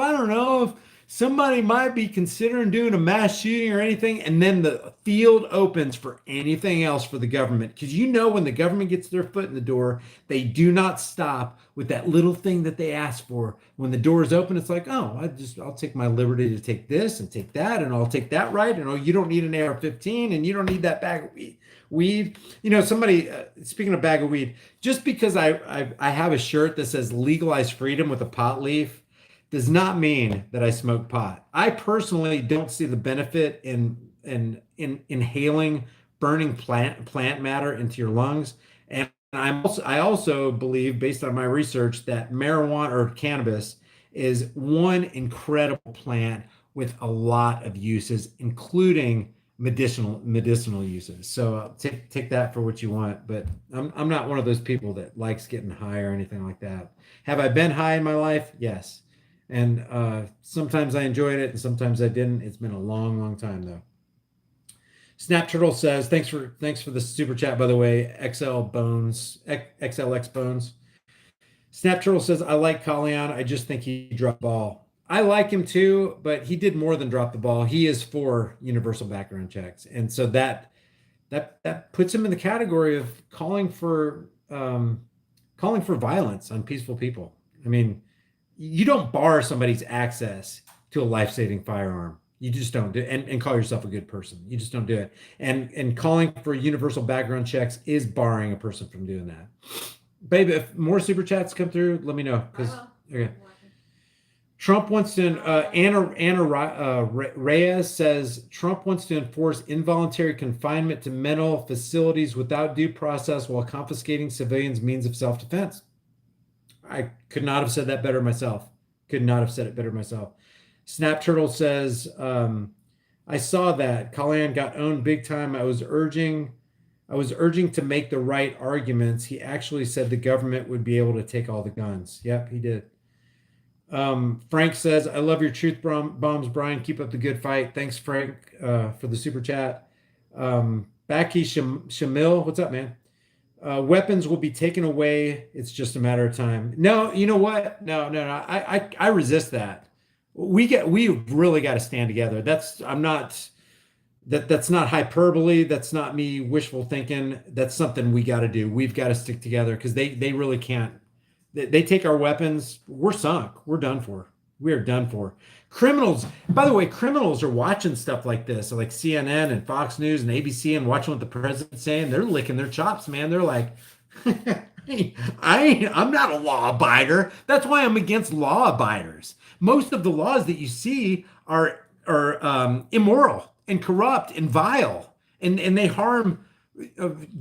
somebody might be considering doing a mass shooting or anything, and then the field opens for anything else for the government. Because you know, when the government gets their foot in the door, they do not stop with that little thing that they ask for. When the door is open, it's like, oh, I'll take my liberty to take this and take that, and I'll take that right. And oh, you don't need an AR-15, and you don't need that bag of weed. You know, somebody, speaking of bag of weed, just because I have a shirt that says legalize freedom with a pot leaf does not mean that I smoke pot. I personally don't see the benefit in inhaling burning plant matter into your lungs. And I also believe, based on my research, that marijuana or cannabis is one incredible plant with a lot of uses, including medicinal uses. So take that for what you want. But I'm not one of those people that likes getting high or anything like that. Have I been high in my life? Yes. And sometimes I enjoyed it and sometimes I didn't. It's been a long time though. Snap Turtle says, thanks for the super chat, by the way, XLX Bones. Snap Turtle says, I like Collion. I just think he dropped the ball. I like him too, but he did more than drop the ball. He is for universal background checks. And so that puts him in the category of calling for violence on peaceful people. I mean, you don't bar somebody's access to a life-saving firearm. You just don't do it, and call yourself a good person. You just don't do it. And calling for universal background checks is barring a person from doing that. Babe, if more super chats come through, let me know. Okay. Trump wants to, Anna Reyes says, Trump wants to enforce involuntary confinement to mental facilities without due process while confiscating civilians' means of self-defense. I could not have said that better myself. Could not have said it better myself. Snap Turtle says, I saw that. Collian got owned big time. I was urging to make the right arguments. He actually said the government would be able to take all the guns. Yep, he did. Frank says, I love your truth bombs, Brian. Keep up the good fight. Thanks, Frank, for the super chat. Baki Shamil, what's up, man? Weapons will be taken away. It's just a matter of time. No, you know what? No. I resist that. We really got to stand together. That's not hyperbole. That's not me wishful thinking. That's something we got to do. We've got to stick together because they really can't. They take our weapons. We're sunk. We're done for. We are done for. Criminals, by the way, criminals are watching stuff like this, like CNN and Fox News and ABC, and watching what the president's saying. They're licking their chops, man. They're like, I'm not a law abider. That's why I'm against law abiders. Most of the laws that you see are immoral and corrupt and vile, and they harm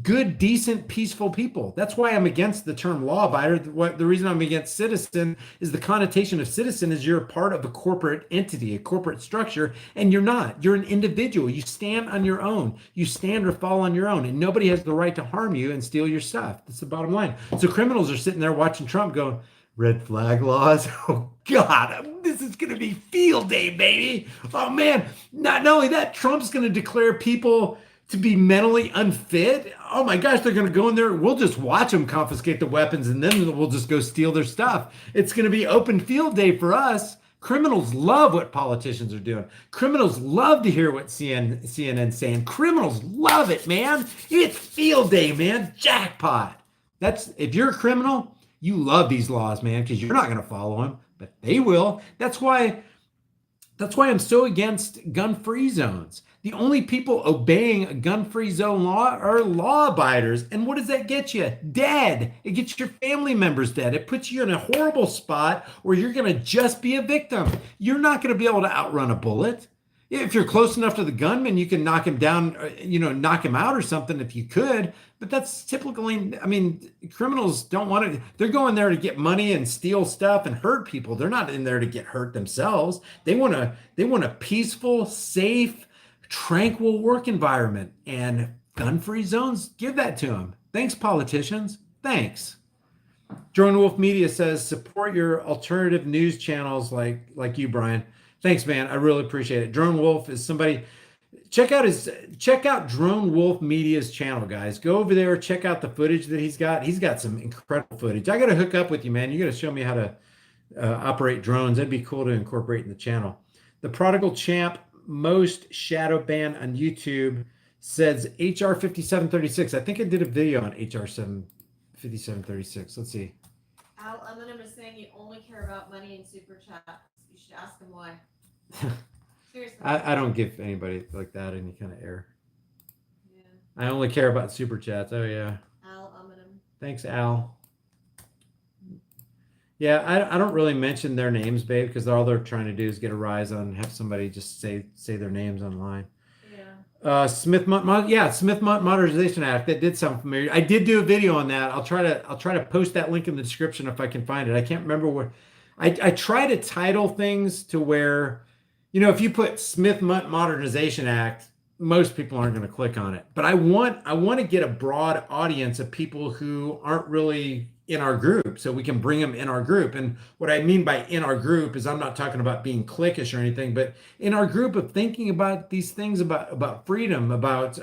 good, decent, peaceful people. That's why I'm against the term law abider. The reason I'm against citizen is the connotation of citizen is you're a part of a corporate entity, a corporate structure, and you're not. You're an individual. You stand on your own. You stand or fall on your own, and nobody has the right to harm you and steal your stuff. That's the bottom line. So criminals are sitting there watching Trump going, red flag laws. Oh God, this is going to be field day, baby. Oh man, not only that, Trump's going to declare people to be mentally unfit. Oh my gosh, they're going to go in there. We'll just watch them confiscate the weapons and then we'll just go steal their stuff. It's going to be open field day for us. Criminals love what politicians are doing. Criminals love to hear what CNN's saying. Criminals love it, man. It's field day, man. Jackpot. If you're a criminal, you love these laws, man, because you're not going to follow them, but they will. That's why I'm so against gun-free zones. The only people obeying a gun-free zone law are law abiders. And what does that get you? Dead. It gets your family members dead. It puts you in a horrible spot where you're going to just be a victim. You're not going to be able to outrun a bullet. If you're close enough to the gunman, you can knock him down, knock him out or something if you could. But that's typically, criminals don't want to, they're going there to get money and steal stuff and hurt people. They're not in there to get hurt themselves. They want a peaceful, safe, tranquil work environment, and gun-free zones give that to them. Thanks, politicians. Thanks. Drone Wolf Media says, support your alternative news channels like you, Brian. Thanks, man. I really appreciate it. Drone Wolf is somebody. Check out Drone Wolf Media's channel, guys. Go over there, check out the footage that he's got. He's got some incredible footage. I got to hook up with you, man. You got to show me how to operate drones. That'd be cool to incorporate in the channel. The Prodigal Champ most shadow ban on YouTube says HR 5736. I think I did a video on HR 5736. Let's see. Al Eminem is saying you only care about money and super chats. You should ask him why. Seriously. I don't give anybody like that any kind of air. Yeah. I only care about super chats. Oh yeah. Al Eminem. Thanks, Al. Yeah, I don't really mention their names, babe, because all they're trying to do is get a rise on, have somebody just say their names online. Yeah. Smith Modernization Act, that did sound familiar. I did do a video on that. I'll try to post that link in the description if I can find it. I can't remember where. I try to title things to where, if you put Smith Modernization Act, most people aren't going to click on it. But I want to get a broad audience of people who aren't really in our group, so we can bring them in our group. And what I mean by in our group is I'm not talking about being cliquish or anything, but in our group of thinking about these things, about freedom, about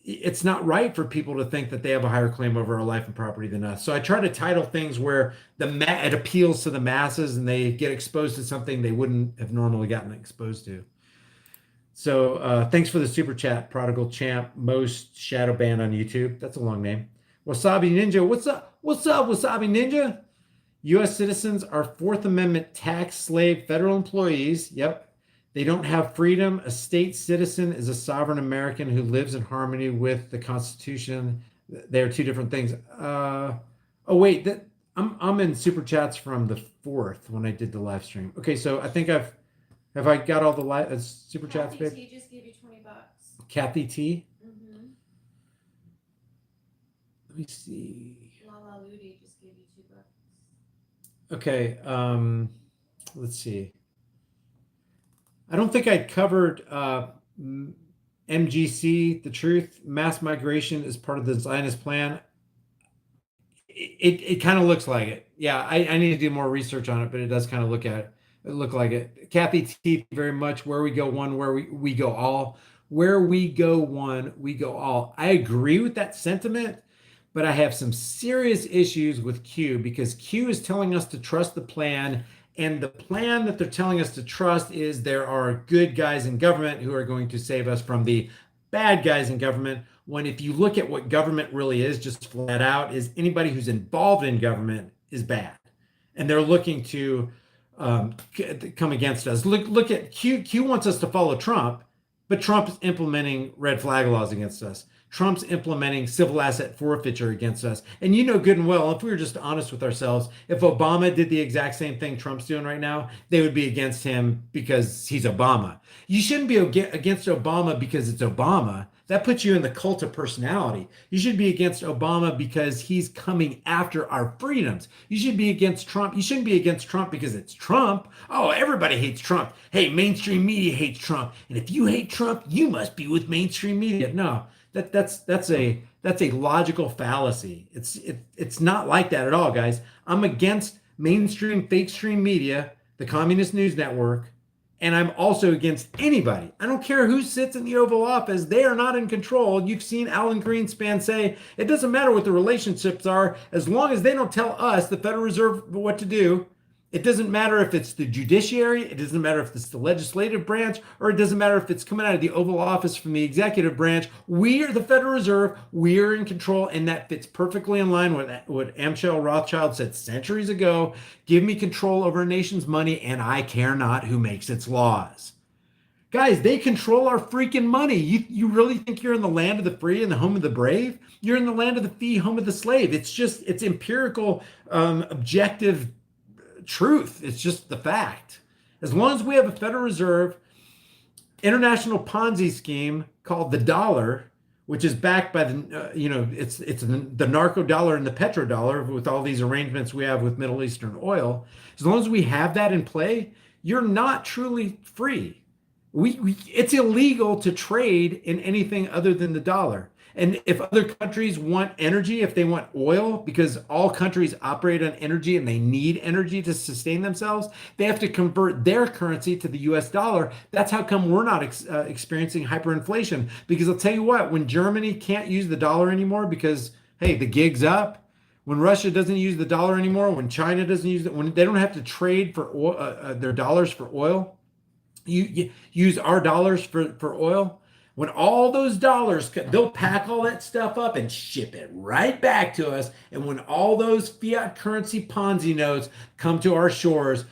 it's not right for people to think that they have a higher claim over our life and property than us. So I try to title things where it appeals to the masses and they get exposed to something they wouldn't have normally gotten exposed to. So thanks for the super chat, Prodigal Champ, most shadow banned on YouTube. That's a long name. Wasabi Ninja, what's up? What's up, Wasabi Ninja? U.S. citizens are Fourth Amendment tax slave federal employees. Yep. They don't have freedom. A state citizen is a sovereign American who lives in harmony with the Constitution. They are two different things. Oh wait, I'm in super chats from the 4th when I did the live stream. Okay, so I think have I got all the live super chats, babe? Kathy T just gave you $20. Kathy T. Mm-hmm. Let me see. Lala Ludi just gave you $2. Okay, let's see. I don't think I covered MGC, the truth. Mass migration is part of the Zionist plan. It kind of looks like it. Yeah, I need to do more research on it, but it does kind of look like it. Kathy T, very much. Where we go one, where we go all. Where we go one, we go all. I agree with that sentiment, but I have some serious issues with Q because Q is telling us to trust the plan. And the plan that they're telling us to trust is there are good guys in government who are going to save us from the bad guys in government. When if you look at what government really is, just flat out, is anybody who's involved in government is bad. And they're looking to come against us. Look at Q. Q wants us to follow Trump, but Trump's implementing red flag laws against us. Trump's implementing civil asset forfeiture against us. And you know good and well, if we were just honest with ourselves, if Obama did the exact same thing Trump's doing right now, they would be against him because he's Obama. You shouldn't be against Obama because it's Obama. That puts you in the cult of personality. You should be against Obama because he's coming after our freedoms. You should be against Trump. You shouldn't be against Trump because it's Trump. Oh, everybody hates Trump. Hey, mainstream media hates Trump. And if you hate Trump, you must be with mainstream media. No. That's a logical fallacy. It's not like that at all, guys. I'm against mainstream fake stream media, the communist news network, and I'm also against anybody. I don't care who sits in the Oval Office. They are not in control. You've seen Alan Greenspan say it doesn't matter what the relationships are as long as they don't tell us, the Federal Reserve, what to do. It doesn't matter if it's the judiciary, it doesn't matter if it's the legislative branch, or it doesn't matter if it's coming out of the Oval Office from the executive branch. We are the Federal Reserve, we are in control, and that fits perfectly in line with what Amschel Rothschild said centuries ago. Give me control over a nation's money, and I care not who makes its laws. Guys, they control our freaking money. You really think you're in the land of the free and the home of the brave? You're in the land of the fee, home of the slave. It's empirical, objective truth. It's just the fact. As long as we have a Federal Reserve international Ponzi scheme called the dollar, which is backed by the it's the narco dollar and the petrodollar with all these arrangements we have with Middle Eastern oil. As long as we have that in play, you're not truly free. It's illegal to trade in anything other than the dollar. And if other countries want energy, if they want oil, because all countries operate on energy and they need energy to sustain themselves, they have to convert their currency to the US dollar. That's how come we're not experiencing hyperinflation. Because I'll tell you what, when Germany can't use the dollar anymore because, hey, the gig's up, when Russia doesn't use the dollar anymore, when China doesn't use it, when they don't have to trade for oil, their dollars for oil, you use our dollars for oil. When all those dollars, they'll pack all that stuff up and ship it right back to us. And when all those fiat currency Ponzi notes come to our shores,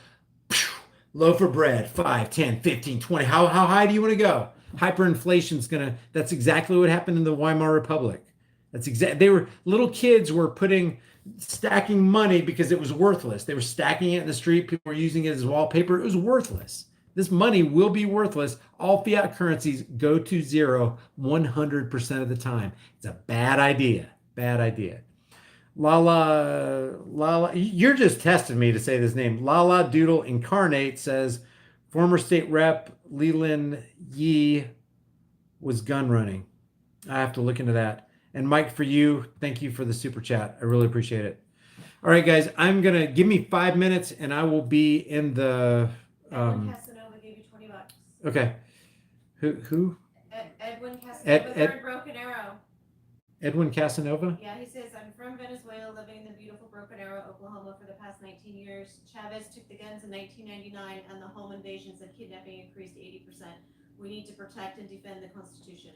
loaf of bread, 5, 10, 15, 20. How high do you want to go? Hyperinflation's gonna, that's exactly what happened in the Weimar Republic. They were, little kids were stacking money because it was worthless. They were stacking it in the street. People were using it as wallpaper. It was worthless. This money will be worthless. All fiat currencies go to zero 100% of the time. It's a bad idea. Bad idea. Lala, you're just testing me to say this name. Lala Doodle Incarnate says, former state rep Leland Yee was gun running. I have to look into that. And Mike, for you, thank you for the super chat. I really appreciate it. All right, guys, I'm gonna give me 5 minutes, and I will be in the. Casanova gave you $20. Okay. Who? Edwin Casanova. Ed- They're in Broken Arrow. Edwin Casanova. Yeah, he says, I'm from Venezuela, living in the beautiful Broken Arrow, Oklahoma for the past 19 years. Chavez took the guns in 1999, and the home invasions and kidnapping increased 80%. We need to protect and defend the Constitution.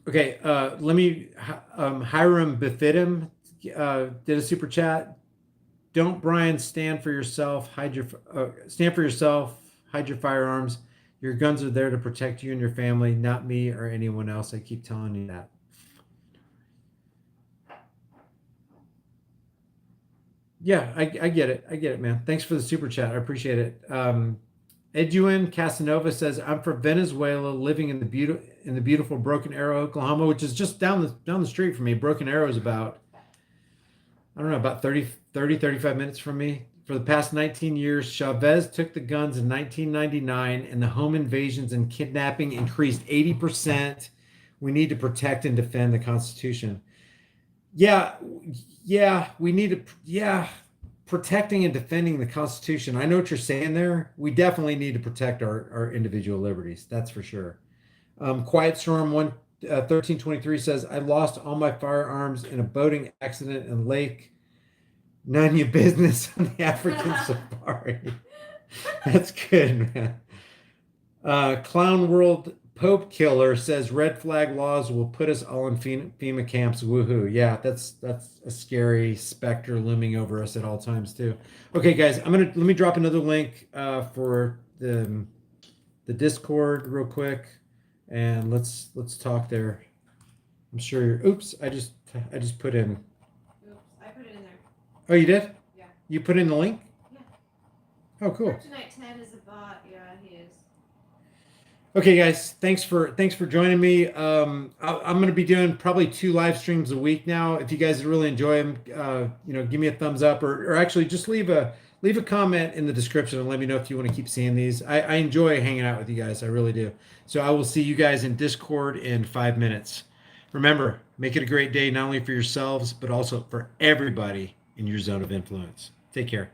Okay, let me. Hiram Befittim did a super chat. Don't, Brian, stand for yourself. Stand for yourself. Hide your firearms. Your guns are there to protect you and your family, not me or anyone else. I keep telling you that. Yeah, I get it. I get it, man. Thanks for the super chat. I appreciate it. Edwin Casanova says, "I'm from Venezuela, living in the beautiful Broken Arrow, Oklahoma, which is just down the street from me. Broken Arrow is about, I don't know, about 35 minutes from me. For the past 19 years, Chavez took the guns in 1999, and the home invasions and kidnapping increased 80%. We need to protect and defend the Constitution." Yeah, we need to, protecting and defending the Constitution. I know what you're saying there. We definitely need to protect our individual liberties. That's for sure. Quiet Storm 1323 says, I lost all my firearms in a boating accident in Lake. None of your business on the African safari. That's good, man. Clown World Pope Killer says red flag laws will put us all in FEMA camps. Woohoo. Yeah, that's a scary specter looming over us at all times too. Okay, guys, let me drop another link for the Discord real quick, and let's talk there. I'm sure oops, I just put in. Oops, I put it in there. Oh, you did? Yeah. You put in the link? Yeah. Oh, cool. Kryptonite 10 is a bot. Yeah, he is. Okay, guys, thanks for joining me. I'm going to be doing probably 2 live streams a week now. If you guys really enjoy them, give me a thumbs up, or actually just leave a comment in the description and let me know if you want to keep seeing these. I enjoy hanging out with you guys. I really do. So I will see you guys in Discord in 5 minutes. Remember, make it a great day, not only for yourselves, but also for everybody in your zone of influence. Take care.